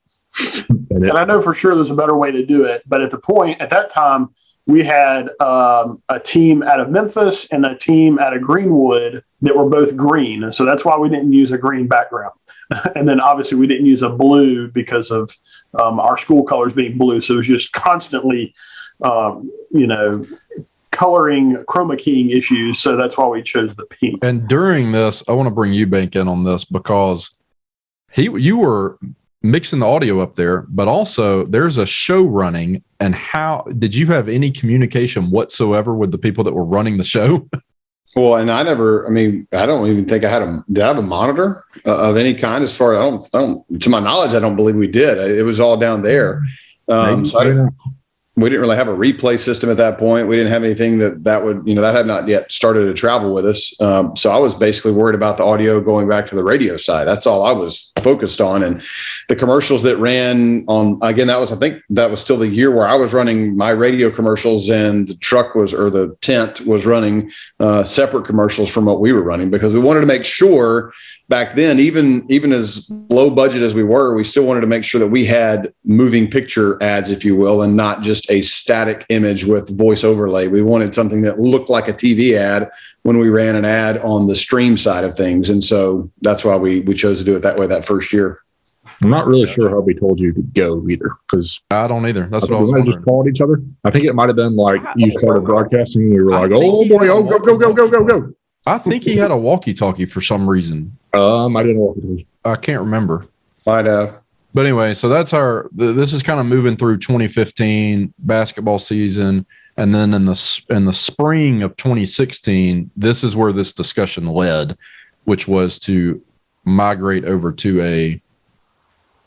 And I know for sure there's a better way to do it. But at that time, we had a team out of Memphis and a team out of Greenwood that were both green. And so that's why we didn't use a green background. And then obviously we didn't use a blue because of our school colors being blue. So it was just constantly, coloring, chroma keying issues. So that's why we chose the pink. And during this, I want to bring Eubank in on this because you were mixing the audio up there, but also there's a show running. And how did you have any communication whatsoever with the people that were running the show? Well, and I don't even think did I have a monitor of any kind as far as to my knowledge, I don't believe we did. It was all down there. We didn't really have a replay system at that point. We didn't have anything that would, that had not yet started to travel with us. So I was basically worried about the audio going back to the radio side. That's all I was focused on. And the commercials that ran on, again, I think that was still the year where I was running my radio commercials and the tent was running separate commercials from what we were running, because we wanted to make sure back then, even as low budget as we were, we still wanted to make sure that we had moving picture ads, if you will, and not just a static image with voice overlay. We wanted something that looked like a TV ad when we ran an ad on the stream side of things. And so that's why we chose to do it that way that first year. I'm not really sure how we told you to go either, because I don't either. That's what I was wondering. Just called each other. I think it might have been like you started broadcasting and we were like, oh boy, go. I think he had a walkie-talkie for some reason. I didn't walkie-talkie. I can't remember. Might have. But anyway, so that's this is kind of moving through 2015 basketball season. And then in the spring of 2016, this is where this discussion led, which was to migrate over to a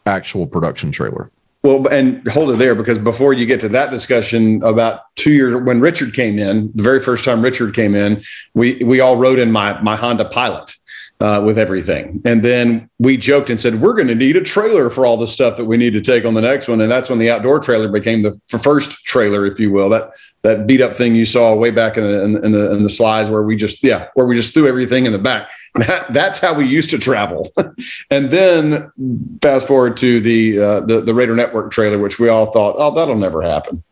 actual production trailer. Well, and hold it there, because before you get to that discussion, about 2 years, when Richard came in, the very first time Richard came in, we all rode in my Honda Pilot with everything. And then we joked and said, we're going to need a trailer for all the stuff that we need to take on the next one. And that's when the outdoor trailer became the first trailer, if you will, that beat up thing you saw way back in the slides where we just threw everything in the back. That's how we used to travel. And then fast forward to the Raider Network trailer, which we all thought, oh, that'll never happen.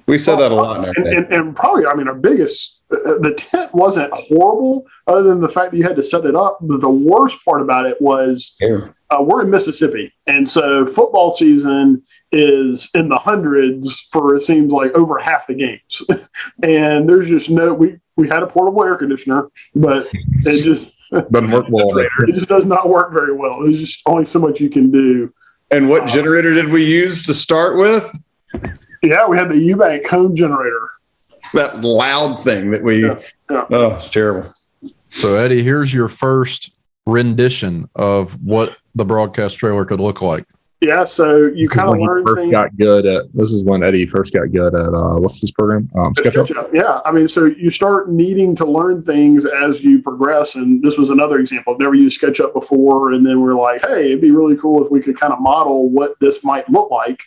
We said that a lot. And probably, our biggest, the tent wasn't horrible other than the fact that you had to set it up. But the worst part about it was we're in Mississippi. And so football season is in the hundreds for, it seems like, over half the games. And there's just we had a portable air conditioner, but it just doesn't work well. It just does not work very well. There's just only so much you can do. And what generator did we use to start with? Yeah, we had the Eubank home generator. that loud thing that we. Yeah. Oh, it's terrible. So Eddie, here's your first rendition of what the broadcast trailer could look like. Yeah, so you kind of learn things. This is when Eddie first got good at what's this program? SketchUp. Yeah, I mean, so you start needing to learn things as you progress, and this was another example. I've never used SketchUp before, and then we're like, hey, it'd be really cool if we could kind of model what this might look like.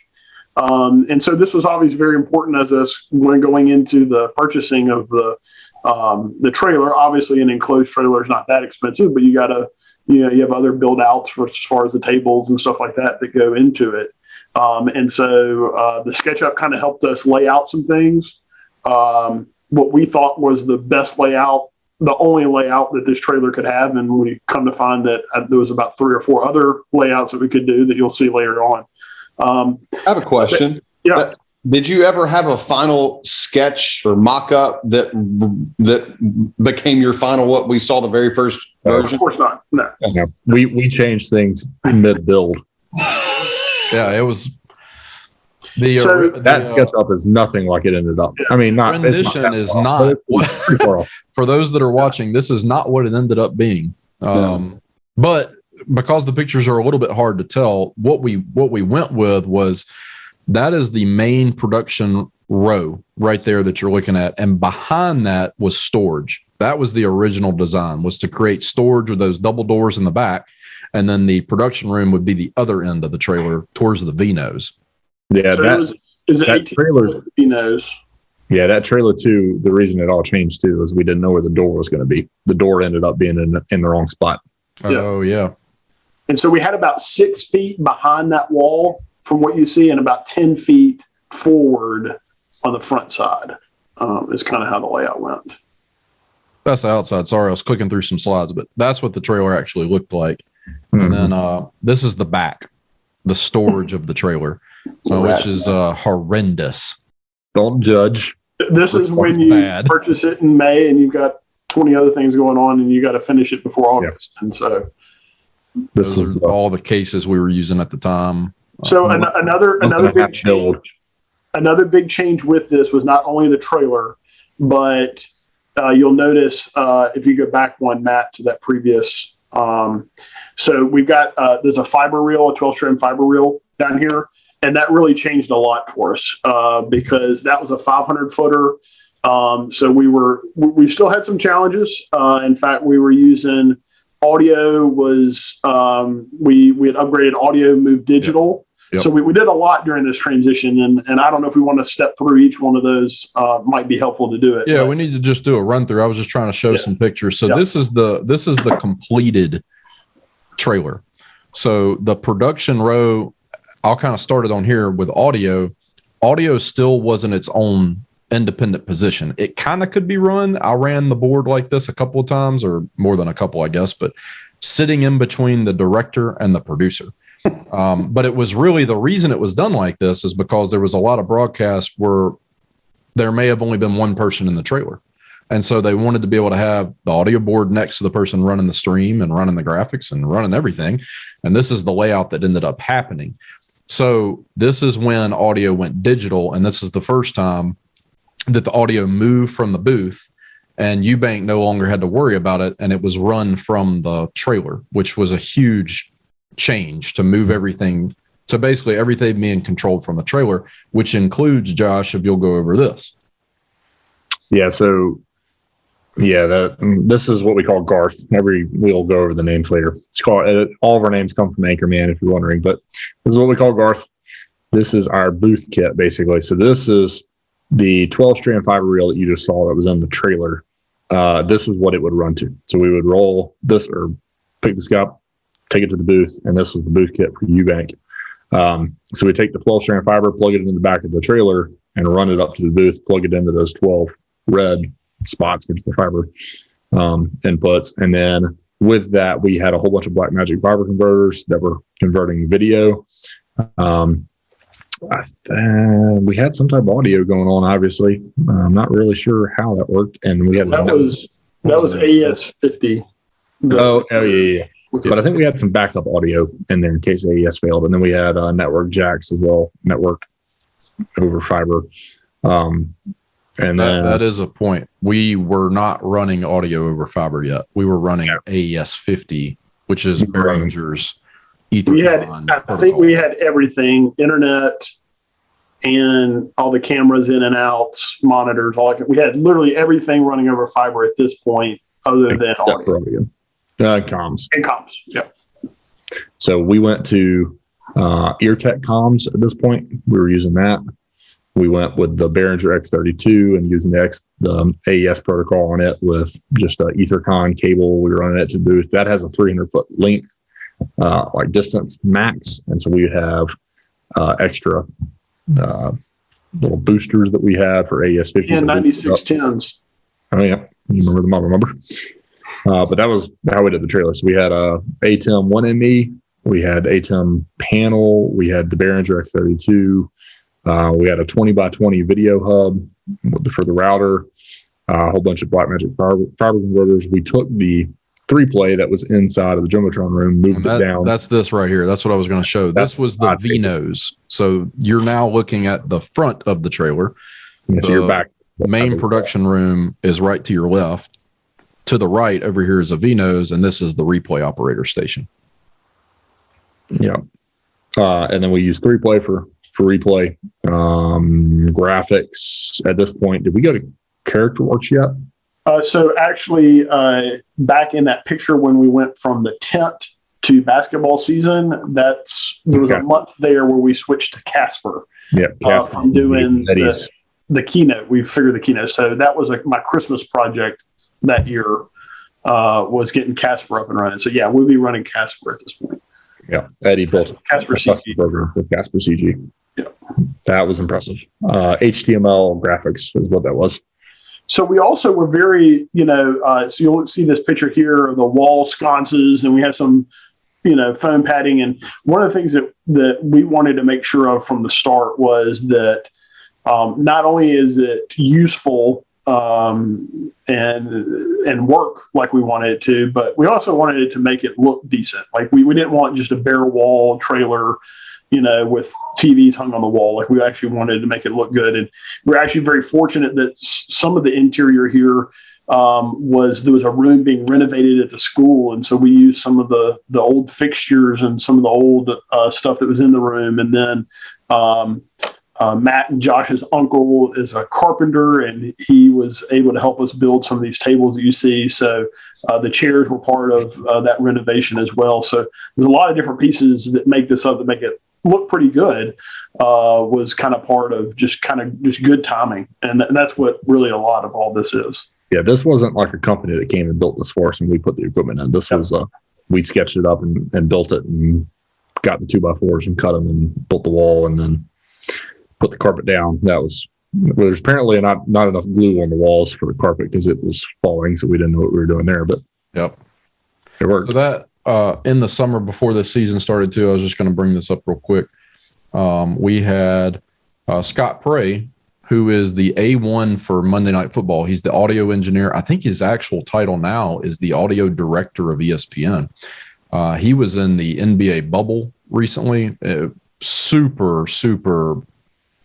And so this was obviously very important as us when going into the purchasing of the trailer. Obviously, an enclosed trailer is not that expensive, but you have other build outs for as far as the tables and stuff like that go into it. And so the SketchUp kind of helped us lay out some things. What we thought was the best layout, the only layout that this trailer could have. And we come to find that there was about 3 or 4 other layouts that we could do that you'll see later on. I have a question. Yeah. Did you ever have a final sketch or mock-up that became your final, what we saw the very first version? Of course not. No. We changed things mid-build. Yeah, it was that SketchUp is nothing like it ended up. I mean, rendition is not what, for those that are watching, this is not what it ended up being. But because the pictures are a little bit hard to tell, what we went with was that is the main production row right there that you're looking at. And behind that was storage. That was the original design, was to create storage with those double doors in the back. And then the production room would be the other end of the trailer towards the V-nose. Yeah, so that trailer V-nose. Yeah, that trailer too, the reason it all changed too is we didn't know where the door was going to be. The door ended up being in the wrong spot. Oh, yeah. And so we had about 6 feet behind that wall from what you see and about 10 feet forward on the front side is kind of how the layout went. That's the outside. Sorry, I was clicking through some slides, but that's what the trailer actually looked like. Mm-hmm. And then this is the back, the storage of the trailer, which is horrendous. Don't judge. This is when you purchase it in May and you've got 20 other things going on and you got to finish it before August. Yeah. And so this was all the cases we were using at the time. So another big change. Another big change with this was not only the trailer, but you'll notice if you go back one, Matt, to that previous. So we've got there's a fiber reel, a 12-strand fiber reel down here, and that really changed a lot for us because that was a 500-footer. So we still had some challenges. In fact, we were using audio was we had upgraded audio, moved digital. Yep. So we did a lot during this transition, and I don't know if we want to step through each one of those. Might be helpful to do it. Yeah, we need to just do a run through. I was just trying to show some pictures. So this is the completed trailer. So the production row, I'll kind of start it on here with audio. Audio still wasn't its own independent position. It kind of could be run. I ran the board like this a couple of times, or more than a couple, I guess, but sitting in between the director and the producer. But it was really the reason it was done like this is because there was a lot of broadcasts where there may have only been one person in the trailer. And so they wanted to be able to have the audio board next to the person running the stream and running the graphics and running everything. And this is the layout that ended up happening. So this is when audio went digital. And this is the first time that the audio moved from the booth and Eubank no longer had to worry about it. And it was run from the trailer, which was a huge change to move everything to basically everything being controlled from the trailer, which includes, Josh, if you'll go over this. Yeah. So this is what we call Garth. We'll go over the names later. It's called, all of our names come from Anchorman, if you're wondering, but this is what we call Garth. This is our booth kit, basically. So this is the 12-strand fiber reel that you just saw that was in the trailer. This is what it would run to. So we would roll this or pick this up, take it to the booth, and this was the booth kit for Eubank. So we take the 12-strand fiber, plug it in the back of the trailer, and run it up to the booth, plug it into those 12 red spots into the fiber inputs. And then with that, we had a whole bunch of Blackmagic fiber converters that were converting video. We had some type of audio going on, obviously. I'm not really sure how that worked. And we had that was AES 50. Yeah. But I think we had some backup audio in there in case AES failed. And then we had network jacks as well, network over fiber. And that is a point. We were not running audio over fiber yet. We were running AES 50, which is Behringer's Ethercon. I think we had everything, internet and all the cameras in and outs, monitors, we had literally everything running over fiber at this point other than audio. Comms. And comms, yeah. So we went to EarTech comms at this point. We were using that. We went with the Behringer X32 and using the AES protocol on it with just an Ethercon cable. We were running it to the booth. That has a 300-foot length, like distance max. And so we have extra little boosters that we had for AES 50. And 9610s. Oh, yeah. You remember the model number? But that was how we did the trailer. So we had a ATEM 1ME. We had ATEM panel. We had the Behringer X32. We had a 20 by 20 video hub for the router, a whole bunch of Blackmagic fiber converters. We took the 3-play that was inside of the Jumbotron room, moved it down. That's this right here. That's what I was going to show. This was the V-nose. So you're now looking at the front of the trailer. Yeah, so you're back. The main production room is right to your left. To the right over here is a V-nose, and this is the replay operator station. Yeah. And then we use 3-play for replay. Graphics at this point. Did we go to CharacterWorks yet? So actually, back in that picture when we went from the tent to basketball season, there was a month there where we switched to Casper. Yeah, Casper. From doing the keynote. We figured the keynote. So that was my Christmas project that year, was getting Casper up and running. So yeah, we'll be running Casper at this point. Yeah, Eddie built Casper CG burger with Casper CG. Yeah, that was impressive. HTML graphics is what that was. So we also were very, so you'll see this picture here of the wall sconces, and we have some, foam padding. And one of the things that we wanted to make sure of from the start was that not only is it useful and work like we wanted it to, but we also wanted it to make it look decent. Like we didn't want just a bare wall trailer, with TVs hung on the wall. Like we actually wanted to make it look good. And we're actually very fortunate that some of the interior here there was a room being renovated at the school. And so we used some of the old fixtures and some of the old stuff that was in the room. And then Matt and Josh's uncle is a carpenter, and he was able to help us build some of these tables that you see. So the chairs were part of that renovation as well. So there's a lot of different pieces that make this up, that make it look pretty good, was kind of part of just good timing. And that's what really a lot of all this is. Yeah, this wasn't like a company that came and built this for us and we put the equipment in. This was we sketched it up and built it and got the 2x4s and cut them and built the wall and then put the carpet down. There's apparently not enough glue on the walls for the carpet because it was falling, so we didn't know what we were doing there, but yep, it worked. So that in the summer before this season started too, I was just going to bring this up real quick. We had Scott Prey, who is the A1 for Monday Night Football. He's the audio engineer. I think his actual title now is the audio director of ESPN. He was in the NBA bubble recently. Super, super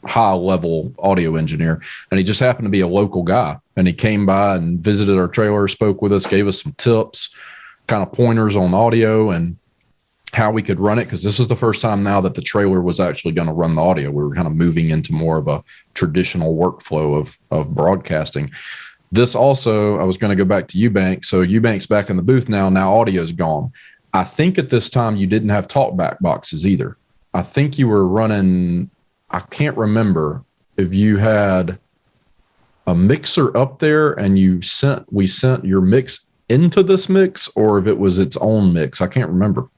high level audio engineer. And he just happened to be a local guy. And he came by and visited our trailer, spoke with us, gave us some tips, kind of pointers on audio and how we could run it. Because this was the first time now that the trailer was actually going to run the audio. We were kind of moving into more of a traditional workflow of broadcasting. This also, I was going to go back to Eubank. So Eubank's back in the booth now. Now audio's gone. I think at this time you didn't have talkback boxes either. I think you were running, I can't remember if you had a mixer up there and we sent your mix into this mix, or if it was its own mix. I can't remember.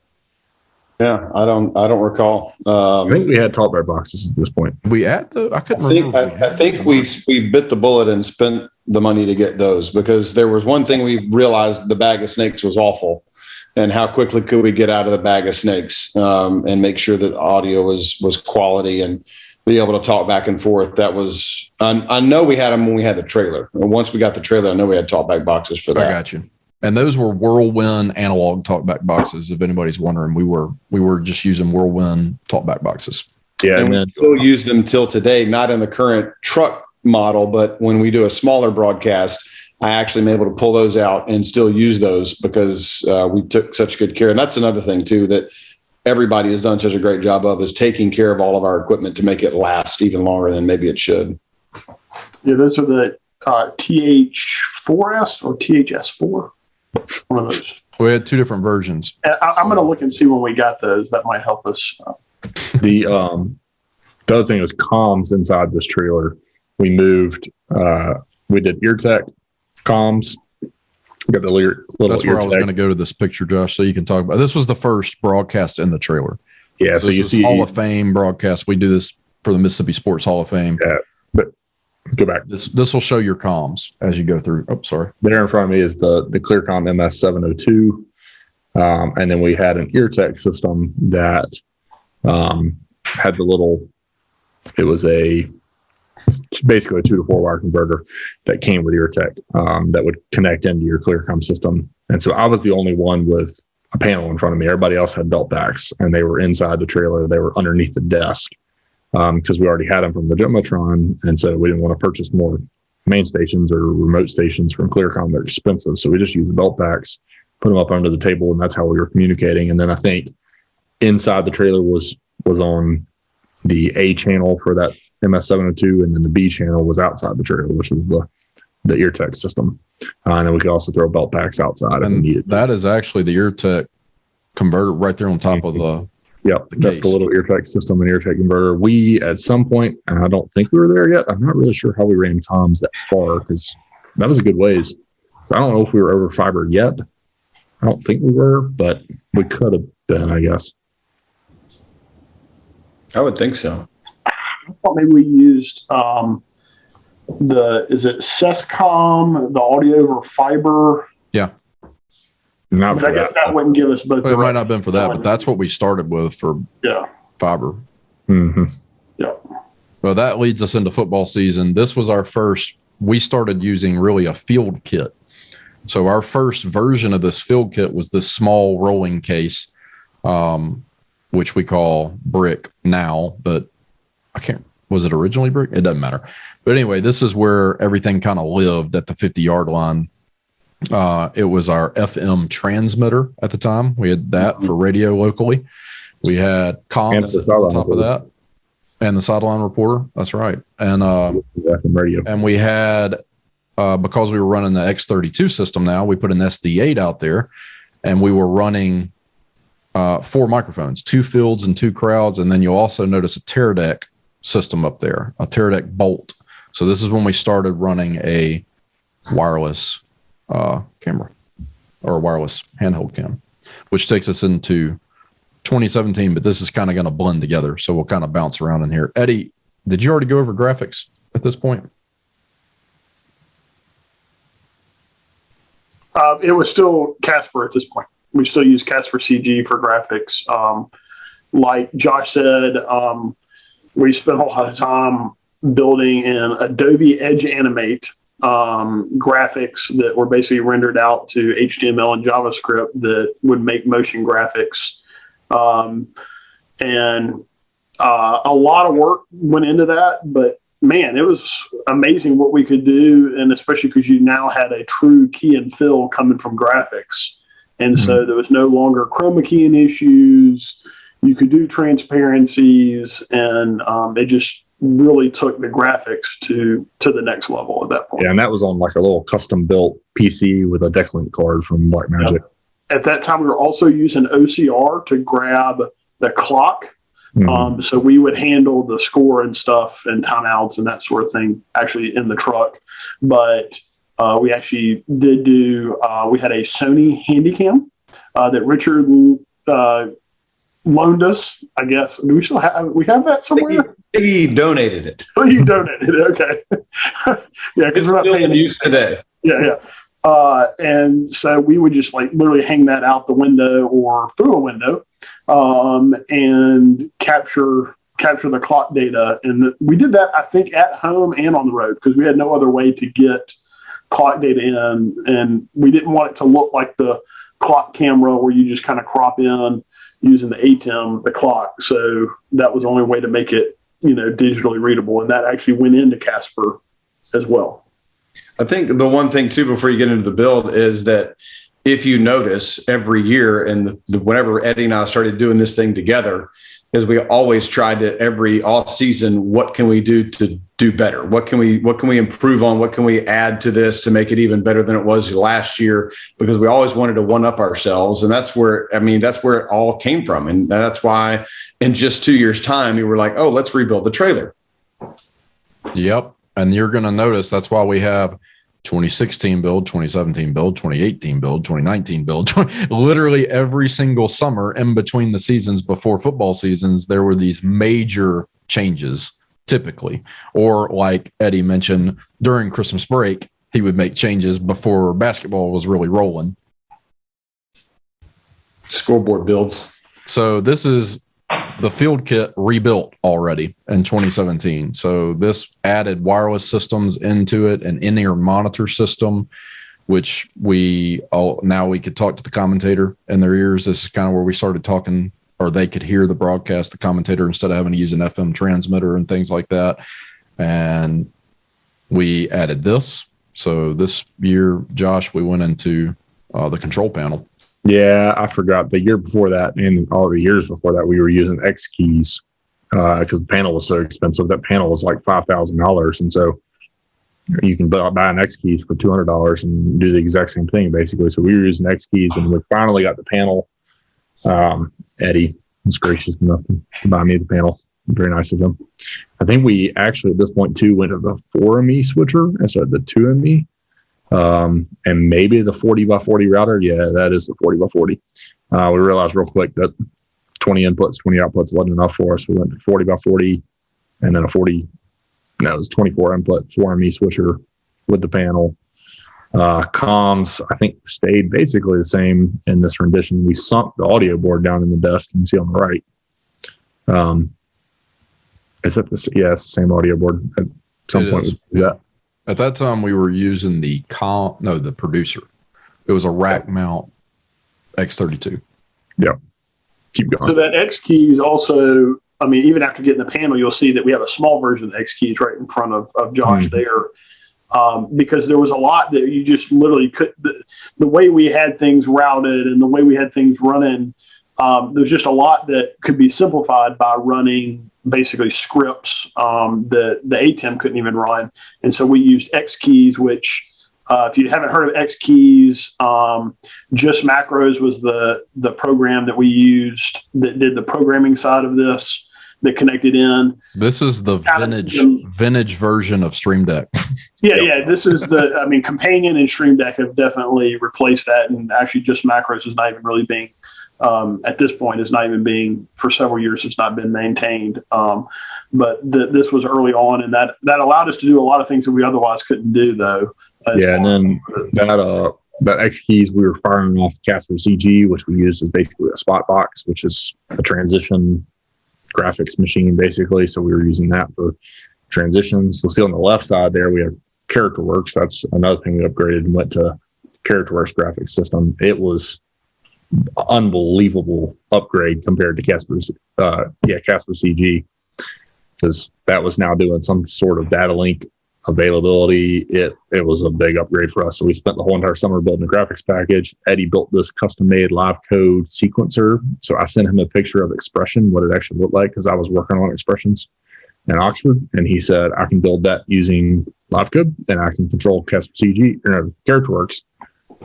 Yeah, I don't recall. I think we had talkback boxes at this point. We had I couldn't remember. I think we bit the bullet and spent the money to get those, because there was one thing we realized: the bag of snakes was awful. And how quickly could we get out of the bag of snakes and make sure that the audio was quality and be able to talk back and forth? That was, I know we had them when we had the trailer. And once we got the trailer, I know we had talkback boxes for that. I got you. And those were Whirlwind analog talkback boxes. If anybody's wondering, we were just using Whirlwind talkback boxes. Yeah, and we still use them till today, not in the current truck model, but when we do a smaller broadcast, I actually am able to pull those out and still use those because we took such good care. And that's another thing too, that everybody has done such a great job of, is taking care of all of our equipment to make it last even longer than maybe it should. Yeah, those are the TH4S or THS4. One of those. We had two different versions. And I'm going to look and see when we got those. That might help us. The other thing was comms inside this trailer. We moved. We did EarTech comms. We got the little. That's where I was going to go to this picture, Josh, so you can talk about. This was the first broadcast in the trailer. Yeah, so you see Hall of Fame broadcast. We do this for the Mississippi Sports Hall of Fame. Yeah, but go back. This will show your comms as you go through. Oh, sorry. There in front of me is the Clearcom MS702, and then we had an EarTech system that had the little. It was basically a 2 to 4 wire converter that came with EarTech that would connect into your Clearcom system. And so I was the only one with a panel in front of me. Everybody else had belt packs, and they were inside the trailer. They were underneath the desk because we already had them from the Jumbotron, and so we didn't want to purchase more main stations or remote stations from Clearcom. They're expensive, so we just used the belt packs, put them up under the table, and that's how we were communicating. And then I think inside the trailer was on the A channel for that MS702, and then the B channel was outside the trailer, which was the EarTech system. And then we could also throw belt packs outside if we needed. That is actually the EarTech converter right there on top of the. Yep, that's the little EarTech system and EarTech converter. We, at some point, and I don't think we were there yet. I'm not really sure how we ran comms that far because that was a good ways. So I don't know if we were over fiber yet. I don't think we were, but we could have been, I guess. I would think so. I thought maybe we used is it Sescom, the audio over fiber? Yeah. Not for I guess that wouldn't give us both. Well, it might not have been for that, but that's what we started with for fiber. Mm-hmm. Yeah. Well, that leads us into football season. This was our first. We started using really a field kit. So our first version of this field kit was this small rolling case, which we call brick now, but was it originally brick? It doesn't matter. But anyway, this is where everything kind of lived at the 50-yard line. It was our FM transmitter at the time. We had that for radio locally. We had comms on top of that, and the sideline reporter. That's right. And radio. And we had because we were running the X32 system. Now we put an SD8 out there, and we were running 4 microphones, 2 fields and 2 crowds, and then you'll also notice a Teradek system up there, a Teradek Bolt. So this is when we started running a wireless camera or a wireless handheld cam, which takes us into 2017, but this is kind of going to blend together. So we'll kind of bounce around in here. Eddie, did you already go over graphics at this point? It was still Casper at this point. We still use Casper CG for graphics. Like Josh said, we spent a lot of time building in Adobe Edge Animate graphics that were basically rendered out to HTML and JavaScript that would make motion graphics. And a lot of work went into that, but man, it was amazing what we could do. And especially because you now had a true key and fill coming from graphics. And so there was no longer chroma keying issues. You could do transparencies, and it just really took the graphics to the next level at that point. Yeah, and that was on like a little custom built PC with a Decklink card from Blackmagic. Yeah. At that time, we were also using OCR to grab the clock. So we would handle the score and stuff and timeouts and that sort of thing actually in the truck. But we actually did do, we had a Sony Handycam that Richard loaned us, I guess. Do we still have that somewhere? He donated it. Oh, you donated it. Okay. Yeah, because we're not still paying in use today. Yeah. And so we would just like literally hang that out the window or through a window and capture the clock data. And we did that, I think, at home and on the road because we had no other way to get clock data in. And we didn't want it to look like the clock camera where you just kind of crop in using the ATEM, the clock. So that was the only way to make it, digitally readable. And that actually went into Casper as well. I think the one thing too, before you get into the build, is that if you notice every year, and whenever Eddie and I started doing this thing together, is we always tried to every off season, what can we do to do better? What can we improve on? What can we add to this to make it even better than it was last year? Because we always wanted to one up ourselves. And that's where it all came from. And that's why in just 2 years' time, we were like, oh, let's rebuild the trailer. Yep. And you're going to notice that's why we have 2016 build, 2017 build, 2018 build, 2019 build. Literally every single summer in between the seasons before football seasons, there were these major changes typically. Or like Eddie mentioned, during Christmas break, he would make changes before basketball was really rolling. Scoreboard builds. So this is the field kit rebuilt already in 2017. So this added wireless systems into it, an in-ear monitor system, which now we could talk to the commentator in their ears. This is kind of where we started talking, or they could hear the broadcast, the commentator, instead of having to use an FM transmitter and things like that. And we added this. So this year, Josh, we went into the control panel. Yeah, I forgot. The year before that and all the years before that, we were using X keys because the panel was so expensive. That panel was like $5,000. And so you can buy an X keys for $200 and do the exact same thing, basically. So we were using X keys, and we finally got the panel. Eddie was gracious enough to buy me the panel. Very nice of him. I think we actually at this point too went to the 4ME switcher instead of the 2ME. And maybe the 40x40 router. Yeah, that is the 40x40. We realized real quick that 20 inputs, 20 outputs wasn't enough for us. We went to 40x40 and then it was 24 input 4ME switcher with the panel. Comms, I think, stayed basically the same in this rendition. We sunk the audio board down in the desk. You can see on the right. It's the same audio board at some point. Yeah. At that time, we were using the producer. It was a rack mount X32. Yeah. Keep going. So that X keys also, I mean, even after getting the panel, you'll see that we have a small version of X keys right in front of Josh there. Because there was a lot that you just literally could, the way we had things routed and the way we had things running, there's just a lot that could be simplified by running basically scripts that the ATEM couldn't even run. And so we used X keys, which if you haven't heard of X keys, Just Macros was the program that we used that did the programming side of this, that connected in. This is the vintage version of Stream Deck. Yeah. This is Companion and Stream Deck have definitely replaced that. And actually Just Macros is not even really being, at this point, is not even being, for several years, it's not been maintained. But this was early on, and that allowed us to do a lot of things that we otherwise couldn't do, though. Yeah, and then that X keys, we were firing off Casper CG, which we used as basically a spot box, which is a transition graphics machine, basically. So we were using that for transitions. You'll see on the left side there, we have CharacterWorks. That's another thing we upgraded and went to CharacterWorks graphics system. It was unbelievable upgrade compared to Casper CG, because that was now doing some sort of data link availability. It was a big upgrade for us. So we spent the whole entire summer building a graphics package. Eddie built this custom made live code sequencer. So I sent him a picture of Expression, what it actually looked like, because I was working on Expressions in Oxford, and he said I can build that using live code, and I can control Casper CG or CharacterWorks,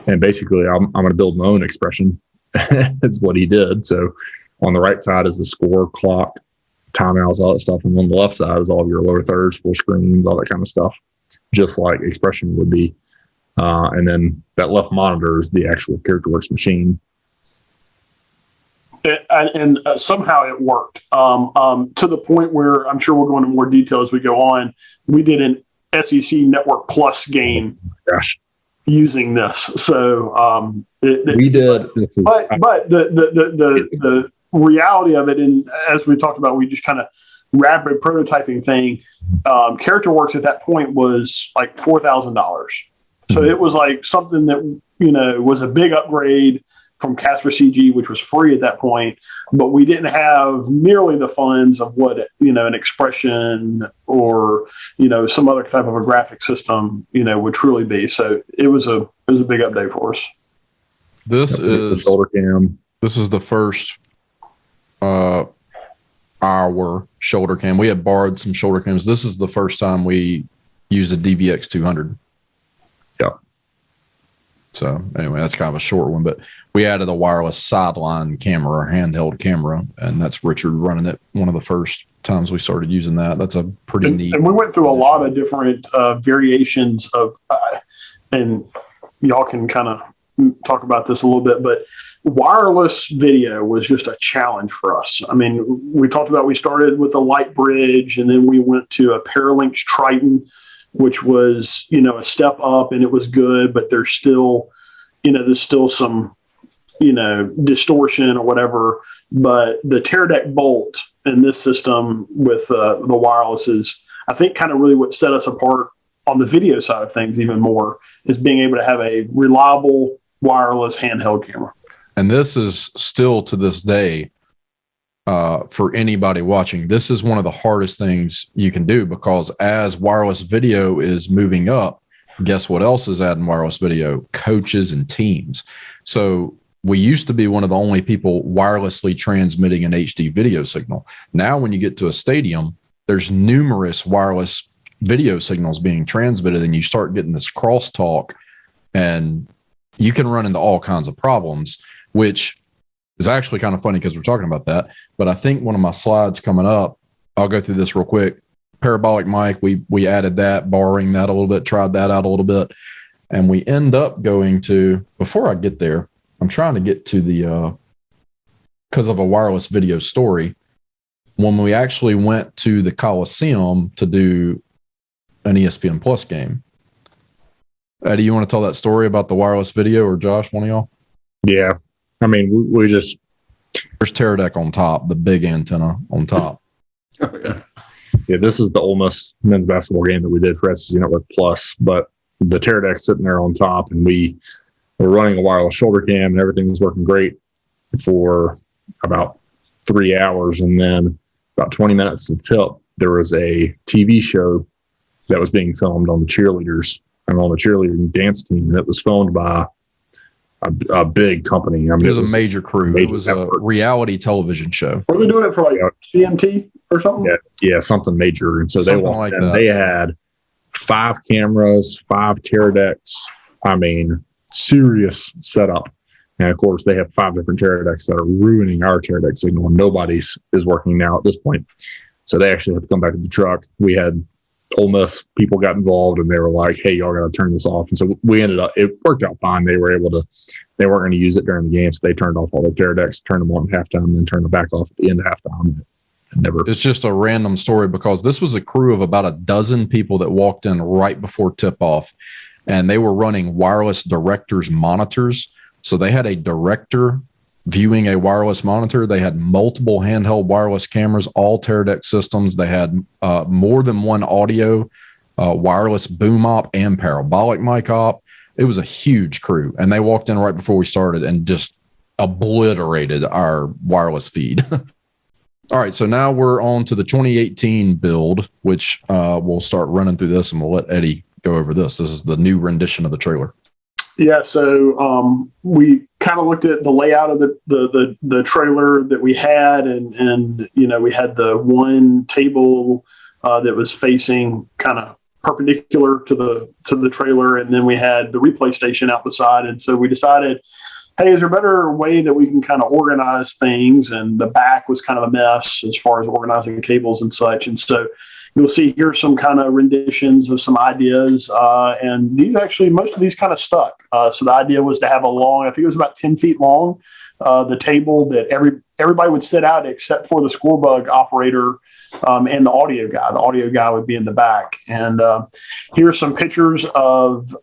and basically I'm going to build my own Expression. That's what he did. So on the right side is the score, clock, timeouts, all that stuff, and on the left side is all of your lower thirds, full screens, all that kind of stuff, just like Expression would be. And then that left monitor is the actual CharacterWorks machine. And somehow it worked to the point where I'm sure we'll go into more detail as we go on. We did an SEC Network Plus game using this. So we did. But the reality of it, and as we talked about, we just kind of rapid prototyping thing. CharacterWorks at that point was like $4,000. So it was like something that, was a big upgrade. from Casper CG, which was free at that point, but we didn't have nearly the funds of what, an Expression or, some other type of a graphic system, would truly be. So it was a big update for us. This is shoulder cam. This is the first our shoulder cam. We had borrowed some shoulder cams. This is the first time we used a DVX 200. Yeah. So anyway, that's kind of a short one, but we added a wireless sideline camera, or handheld camera, and that's Richard running it. One of the first times we started using that. That's a pretty neat. And we went through a lot of different variations of, and y'all can kind of talk about this a little bit, but wireless video was just a challenge for us. I mean, we talked about, we started with a Light Bridge, and then we went to a Paralinx Triton, which was, a step up, and it was good, but there's still some, distortion or whatever. But the Teradek Bolt in this system with the wireless is, I think, kind of really what set us apart on the video side of things even more, is being able to have a reliable wireless handheld camera. And this is still to this day, for anybody watching, this is one of the hardest things you can do, because as wireless video is moving up, guess what else is adding wireless video? Coaches and teams. So we used to be one of the only people wirelessly transmitting an HD video signal. Now, when you get to a stadium, there's numerous wireless video signals being transmitted, and you start getting this crosstalk, and you can run into all kinds of problems, which is actually kind of funny because we're talking about that. But I think one of my slides coming up, I'll go through this real quick. Parabolic mic, we added that, borrowing that a little bit, tried that out a little bit. And we end up going to, before I get there, I'm trying to get to the, because of a wireless video story, when we actually went to the Coliseum to do an ESPN Plus game. Eddie, you want to tell that story about the wireless video, or Josh, one of y'all? Yeah. I mean, we just... There's Teradek on top, the big antenna on top. Oh, yeah. Yeah, this is the Ole Miss men's basketball game that we did for SEC Network Plus, but the Teradek's sitting there on top, and we were running a wireless shoulder cam, and everything was working great for about 3 hours. And then about 20 minutes to tip, there was a TV show that was being filmed on the cheerleaders and on the cheerleading dance team. And it was filmed by a big company. I mean, it was a major crew. It was network. A reality television show. Were they doing it for like CMT or something? Yeah, something major. And so something they walked like in. That. They had 5 cameras, 5 Teradeks. I mean, serious setup. And of course, they have 5 different Teradeks that are ruining our Teradek signal, and nobody's is working now at this point. So they actually have to come back to the truck. We had Ole Miss people got involved, and they were like, "Hey, y'all got to turn this off." And so we ended up. It worked out fine. They were able to. They weren't going to use it during the game, so they turned off all their Teradeks, turned them on at halftime, and then turned them back off at the end of halftime. It's just a random story, because this was a crew of about a dozen people that walked in right before tip-off, and they were running wireless director's monitors. So they had a director viewing a wireless monitor. They had multiple handheld wireless cameras, all Teradek systems. They had more than one audio, wireless boom op and parabolic mic op. It was a huge crew, and they walked in right before we started and just obliterated our wireless feed. All right, so now we're on to the 2018 build, which we'll start running through this, and we'll let Eddie go over this. This is the new rendition of the trailer. Yeah, so we kind of looked at the layout of the trailer that we had, and we had the one table that was facing kind of perpendicular to the trailer, and then we had the replay station out the side. And so we decided, hey, is there a better way that we can kind of organize things? And the back was kind of a mess as far as organizing cables and such. And so you'll see here some kind of renditions of some ideas. And these actually, most of these kind of stuck. So the idea was to have a long, I think it was about 10 feet long, the table that everybody would sit out except for the scorebug operator and the audio guy. The audio guy would be in the back. And here's some pictures of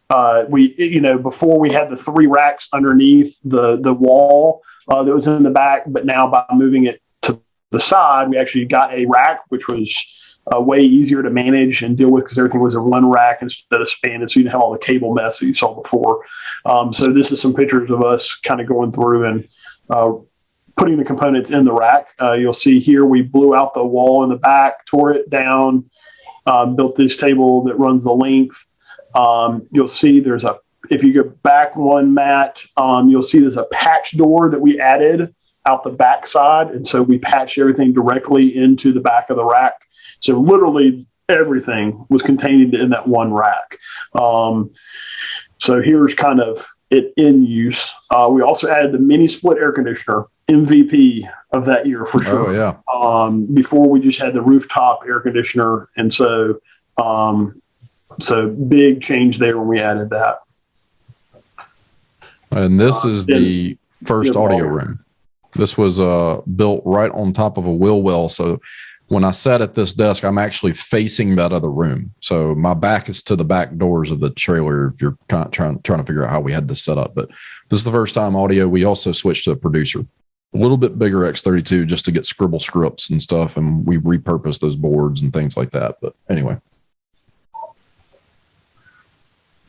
before we had the 3 racks underneath the wall that was in the back, but now by moving it to the side, we actually got a rack, which was way easier to manage and deal with because everything was in one rack instead of spanning, so you didn't have all the cable mess that you saw before. So this is some pictures of us kind of going through and putting the components in the rack. You'll see here we blew out the wall in the back, tore it down, built this table that runs the length. You'll see if you go back one, Matt, you'll see there's a patch door that we added out the back side. And so we patched everything directly into the back of the rack. So literally everything was contained in that one rack. So here's kind of it in use. We also added the mini split air conditioner, MVP of that year for sure. Oh, yeah. Before we just had the rooftop air conditioner. And so, so big change there when we added that. And this is the first audio room. This was built right on top of a wheel well. So when I sat at this desk, I'm actually facing that other room. So my back is to the back doors of the trailer if you're kind of trying to figure out how we had this set up. But this is the first time audio. We also switched to a producer. A little bit bigger X32 just to get scribble scripts and stuff. And we repurposed those boards and things like that. But anyway.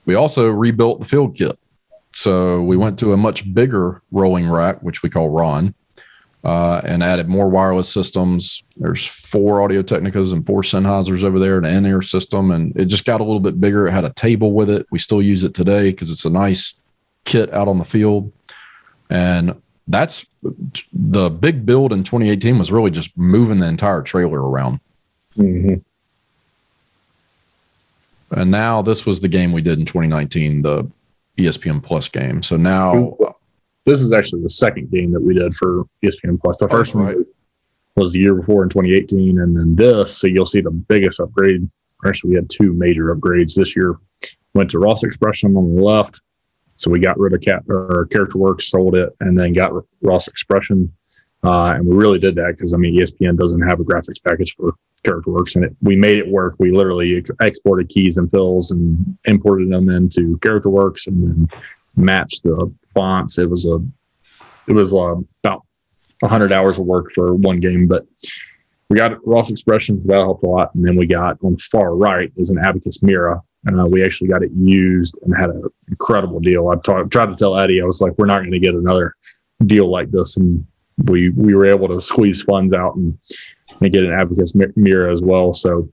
We also rebuilt the field kit. So we went to a much bigger rolling rack, which we call Ron, and added more wireless systems. There's 4 Audio Technicas and 4 Sennheisers over there, an in-ear system, and it just got a little bit bigger. It had a table with it. We still use it today because it's a nice kit out on the field. And that's the big build in 2018 was really just moving the entire trailer around. Mm-hmm. And now this was the game we did in 2019, the ESPN Plus game. So now this is actually the second game that we did for ESPN Plus. The first one was the year before in 2018, and then this. So you'll see the biggest upgrade. Actually, we had 2 major upgrades this year. Went to Ross Expression on the left, so we got rid of CharacterWorks, sold it, and then got Ross Expression. And we really did that because ESPN doesn't have a graphics package for CharacterWorks, and we made it work. We literally exported keys and fills and imported them into CharacterWorks, and then matched the fonts. It was about 100 hours of work for one game, but we got Ross Expression, so that helped a lot. And then we got on the far right is an Abacus Mira, and we actually got it used and had an incredible deal. I tried to tell Eddie, I was like, we're not going to get another deal like this, and we were able to squeeze funds out and get an Abacus Mira as well. So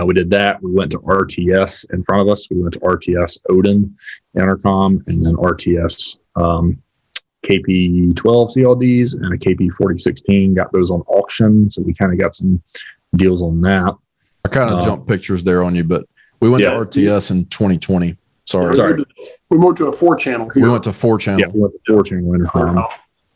we did that. We went to RTS in front of us. We went to RTS Odin Intercom, and then RTS KP12 CLDs and a KP 4016. Got those on auction. So we kind of got some deals on that. I kind of jumped pictures there on you, but we went to RTS in 2020. Sorry. We moved to a 4-channel here. We went to 4-channel. Yeah, we went to 4-channel Intercom.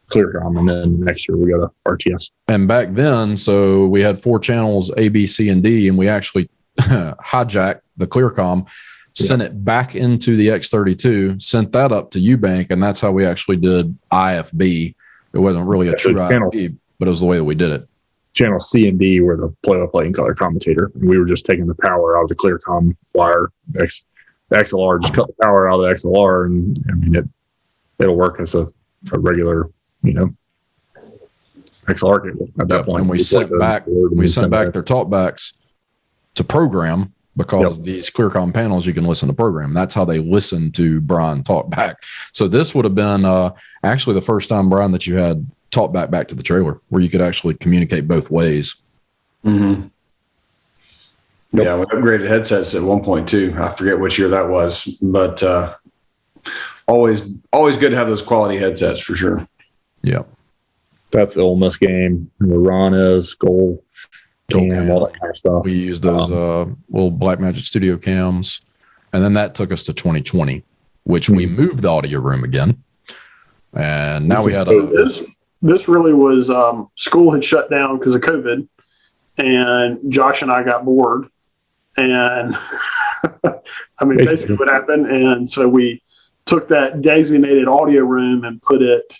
Clearcom, and then next year we got a RTS. And back then, so we had 4 channels, A, B, C, and D, and we actually hijacked the Clearcom, sent it back into the X32, sent that up to Ubank, and that's how we actually did IFB. It wasn't really a true IFB, but it was the way that we did it. Channel C and D were the play-by-play and color commentator, and we were just taking the power out of the Clearcom wire. The XLR, just cut the power out of the XLR, and it'll work as a regular XLR cable at that point. And we sent back their talkbacks to program, because these Clearcom panels you can listen to program. That's how they listen to Brian talk back. So this would have been actually the first time, Brian, that you had talk back to the trailer where you could actually communicate both ways. Mm-hmm. Yep. Yeah, we upgraded headsets at one point too. I forget which year that was, but always good to have those quality headsets for sure. Yeah. That's the Ole Miss game, where Ron is, goal cam, all that kind of stuff. We used those little Blackmagic Studio cams. And then that took us to 2020, which we moved the audio room again. And now we had this really was school had shut down because of COVID, and Josh and I got bored. And basically what happened. And so we took that designated audio room and put it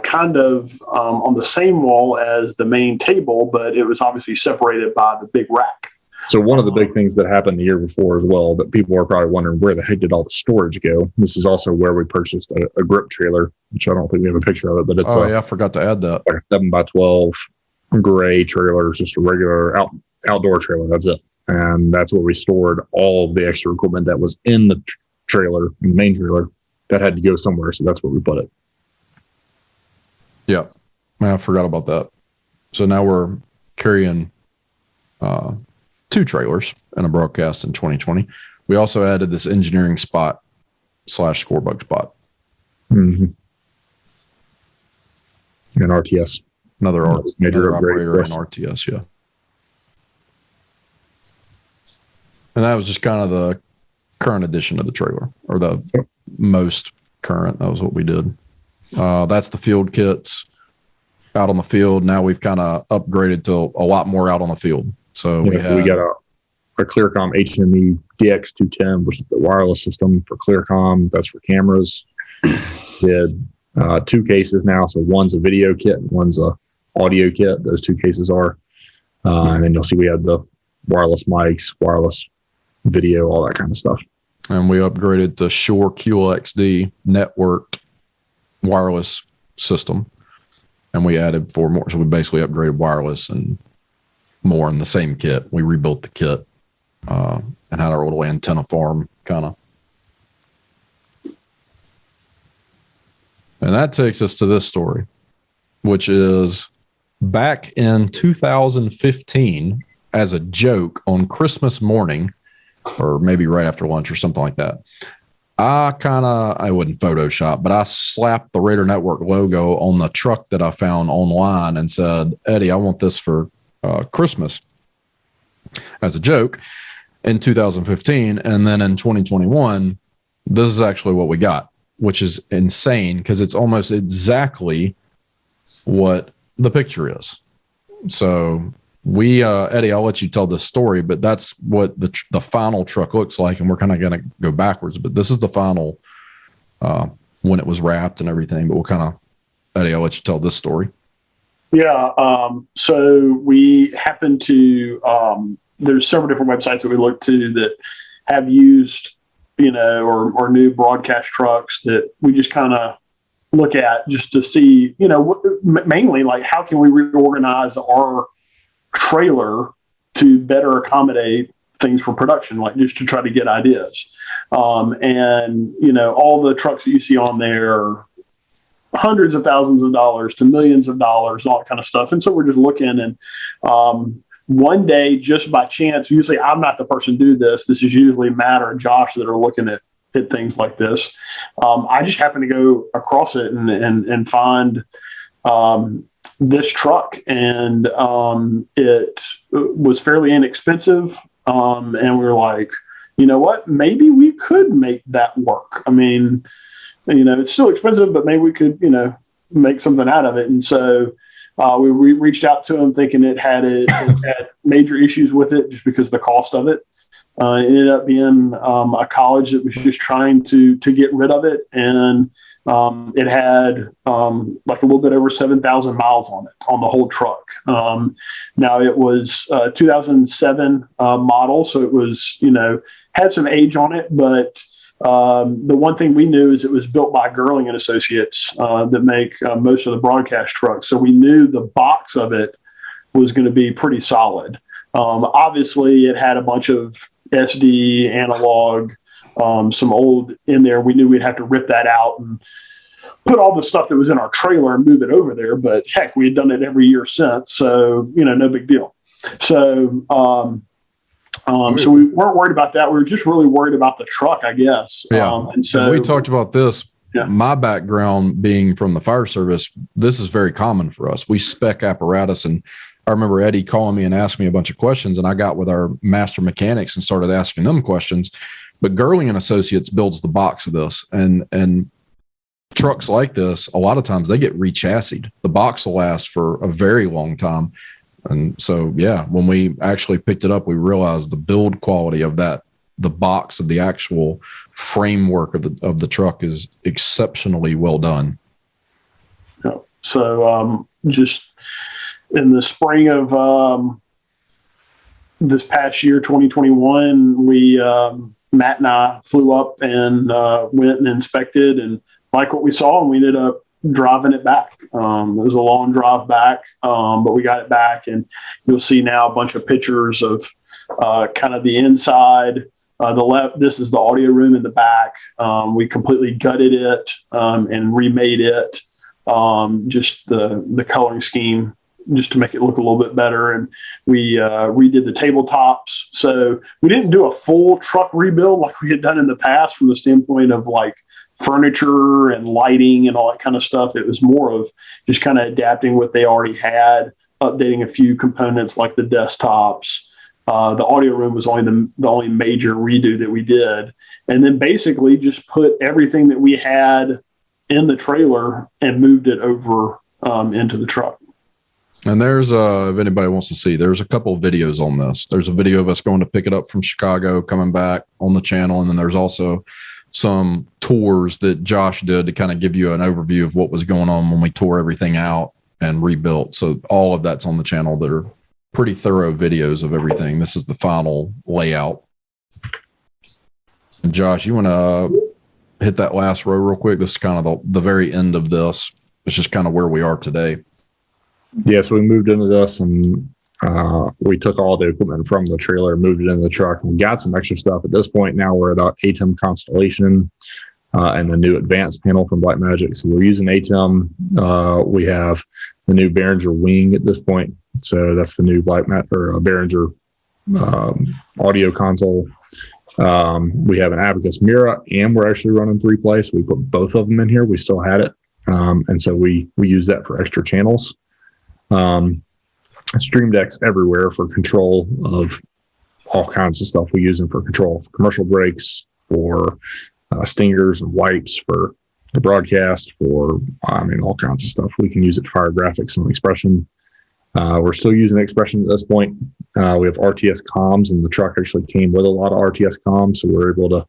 kind of on the same wall as the main table, but it was obviously separated by the big rack. So one of the big things that happened the year before as well, that people are probably wondering, where the heck did all the storage go? This is also where we purchased a grip trailer, which I don't think we have a picture of it, but it's I forgot to add that. Like a 7x12 gray trailer. It's just a regular outdoor trailer. That's it. And that's where we stored all of the extra equipment that was in the trailer, in the main trailer, that had to go somewhere. So that's where we put it. Yeah. I forgot about that. So now we're carrying 2 trailers and a broadcast in 2020. We also added this engineering spot / scorebug spot. Mm-hmm. And RTS. Another major operator and RTS, yeah. And that was just kind of the current edition of the trailer, or the most current. That was what we did. That's the field kits out on the field. Now we've kind of upgraded to a lot more out on the field. So we got a Clearcom HME DX210, which is the wireless system for Clearcom. That's for cameras. We had 2 cases now. So one's a video kit and one's a audio kit. Those 2 cases are. And then you'll see we have the wireless mics, wireless video, all that kind of stuff. And we upgraded to Shure QLXD networked wireless system. And we added 4 more. So we basically upgraded wireless and more in the same kit. We rebuilt the kit and had our little antenna farm kind of. And that takes us to this story, which is back in 2015, as a joke on Christmas morning, or maybe right after lunch or something like that. I wouldn't Photoshop, but I slapped the Raider Network logo on the truck that I found online and said, Eddie, I want this for Christmas, as a joke in 2015. And then in 2021, this is actually what we got, which is insane because it's almost exactly what the picture is. So we, Eddie, I'll let you tell this story, but that's what the final truck looks like. And we're kind of going to go backwards, but this is the final, when it was wrapped and everything, but we'll kind of, Eddie, I'll let you tell this story. Yeah. So we happen to, there's several different websites that we look to that have used, or new broadcast trucks that we just kind of look at just to see, mainly like how can we reorganize our trailer to better accommodate things for production, like just to try to get ideas. And all the trucks that you see on there, hundreds of thousands of dollars to millions of dollars, all that kind of stuff. And so we're just looking, and one day, just by chance, usually I'm not the person to do this. This is usually Matt or Josh that are looking at things like this. I just happened to go across it and find this truck, and it was fairly inexpensive. And we were like, you know what? Maybe we could make that work. I mean, it's still expensive, but maybe we could, make something out of it. And so we reached out to him thinking it had major issues with it just because of the cost of it. It ended up being a college that was just trying to get rid of it. And it had like a little bit over 7,000 miles on it, on the whole truck. Now it was 2007 model. So it was, had some age on it, but the one thing we knew is it was built by Girling and Associates that make most of the broadcast trucks. So we knew the box of it was going to be pretty solid. Obviously, it had a bunch of SD, analog, some old in there. We knew we'd have to rip that out and put all the stuff that was in our trailer and move it over there. But heck, we had done it every year since. So, no big deal. So, so we weren't worried about that. We were just really worried about the truck, I guess. Yeah. And so we talked about this. Yeah. My background being from the fire service, this is very common for us. We spec apparatus, and I remember Eddie calling me and asking me a bunch of questions, and I got with our master mechanics and started asking them questions. But Girling and Associates builds the box of this, and trucks like this, a lot of times they get rechassied. The box will last for a very long time. And so, yeah, when we actually picked it up, we realized the build quality of that, the box of the actual framework of the truck is exceptionally well done. Yeah. So just in the spring of this past year, 2021, we Matt and I flew up and went and inspected and liked what we saw, and we ended up driving it back. It was a long drive back, but we got it back, and you'll see now a bunch of pictures of kind of the inside. The left, this is the audio room in the back. We completely gutted it and remade it. Just the coloring scheme, just to make it look a little bit better. And we redid the tabletops. So we didn't do a full truck rebuild like we had done in the past from the standpoint of like furniture and lighting and all that kind of stuff. It was more of just kind of adapting what they already had, updating a few components like the desktops. The audio room was only the only major redo that we did. And then basically just put everything that we had in the trailer and moved it over into the truck. And there's if anybody wants to see, there's a couple of videos on this. There's a video of us going to pick it up from Chicago, coming back on the channel. And then there's also some tours that Josh did to kind of give you an overview of what was going on when we tore everything out and rebuilt. So all of that's on the channel. That are pretty thorough videos of everything. This is the final layout. And Josh, you want to hit that last row real quick? This is kind of the very end of this. It's just kind of where we are today. Yeah, so we moved into this, and we took all the equipment from the trailer, moved it into the truck, and we got some extra stuff. At this point, now we're at ATEM Constellation and the new advanced panel from Blackmagic. So we're using ATEM. We have the new Behringer wing at this point. So that's the new Behringer audio console. We have an Abacus Mira, and we're actually running 3-play. So we put both of them in here. We still had it. And so we use that for extra channels. Stream decks everywhere for control of all kinds of stuff. We use them for control of commercial breaks, for stingers and wipes, for the broadcast, for all kinds of stuff. We can use it to fire graphics and expression. We're still using expression at this point. We have RTS comms, and the truck actually came with a lot of RTS comms, so we're able to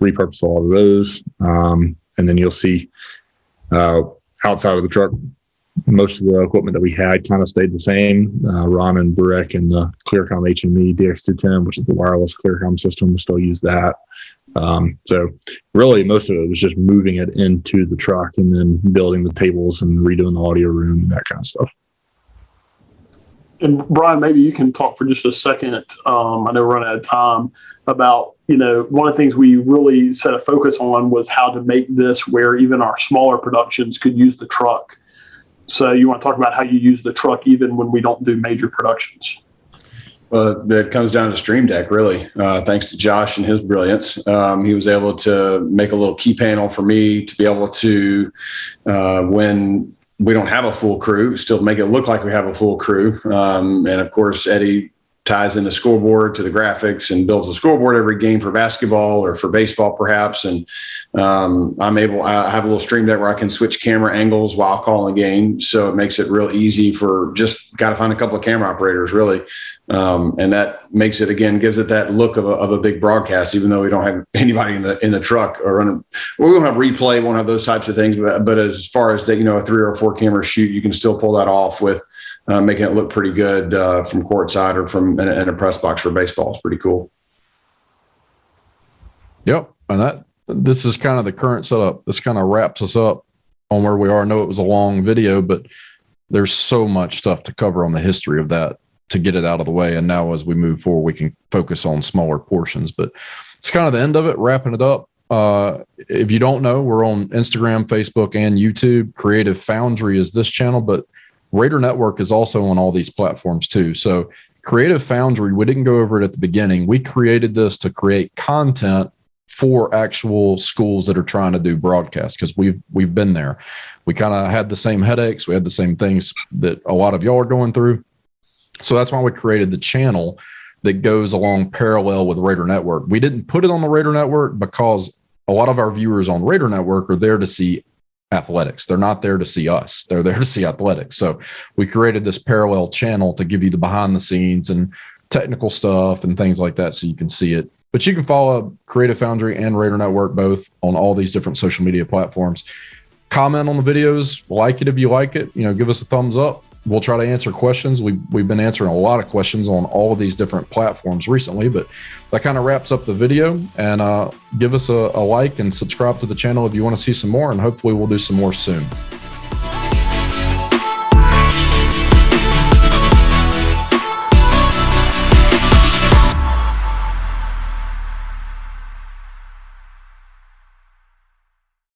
repurpose a lot of those. And then you'll see outside of the truck, most of the equipment that we had kind of stayed the same. Ron and Burek and the Clearcom HME DX210, which is the wireless Clearcom system, we still use that. So really most of it was just moving it into the truck and then building the tables and redoing the audio room and that kind of stuff. And Brian, maybe you can talk for just a second. I know we're running out of time about, one of the things we really set a focus on was how to make this where even our smaller productions could use the truck. So you want to talk about how you use the truck even when we don't do major productions? Well, that comes down to Stream Deck, really. Thanks to Josh and his brilliance. He was able to make a little key panel for me to be able to, when we don't have a full crew, still make it look like we have a full crew. And of course, Eddie ties in the scoreboard to the graphics and builds a scoreboard every game for basketball or for baseball, perhaps. And I have a little Stream Deck where I can switch camera angles while calling a game. So it makes it real easy for just got to find a couple of camera operators, really. And that makes it, again, gives it that look of a big broadcast, even though we don't have anybody in the truck or running. We won't have replay, won't have those types of things. But as far as a 3 or 4 camera shoot, you can still pull that off with making it look pretty good from courtside or from in a press box for baseball. It's pretty cool. Yep. And this is kind of the current setup. This kind of wraps us up on where we are. I know it was a long video, but there's so much stuff to cover on the history of that to get it out of the way. And now as we move forward, we can focus on smaller portions, but it's kind of the end of it, wrapping it up. If you don't know, we're on Instagram, Facebook, and YouTube. Creative Foundry is this channel, but Raider Network is also on all these platforms too. So Creative Foundry, we didn't go over it at the beginning. We created this to create content for actual schools that are trying to do broadcast, because we've been there. We kind of had the same headaches. We had the same things that a lot of y'all are going through. So that's why we created the channel that goes along parallel with Raider Network. We didn't put it on the Raider Network because a lot of our viewers on Raider Network are there to see athletics. They're not there to see us. They're there to see athletics. So we created this parallel channel to give you the behind the scenes and technical stuff and things like that so you can see it. But you can follow Creative Foundry and Raider Network both on all these different social media platforms. Comment on the videos, like it if you like it, give us a thumbs up. We'll try to answer questions. We've been answering a lot of questions on all of these different platforms recently, but that kind of wraps up the video. And give us a like and subscribe to the channel if you want to see some more, and hopefully we'll do some more soon.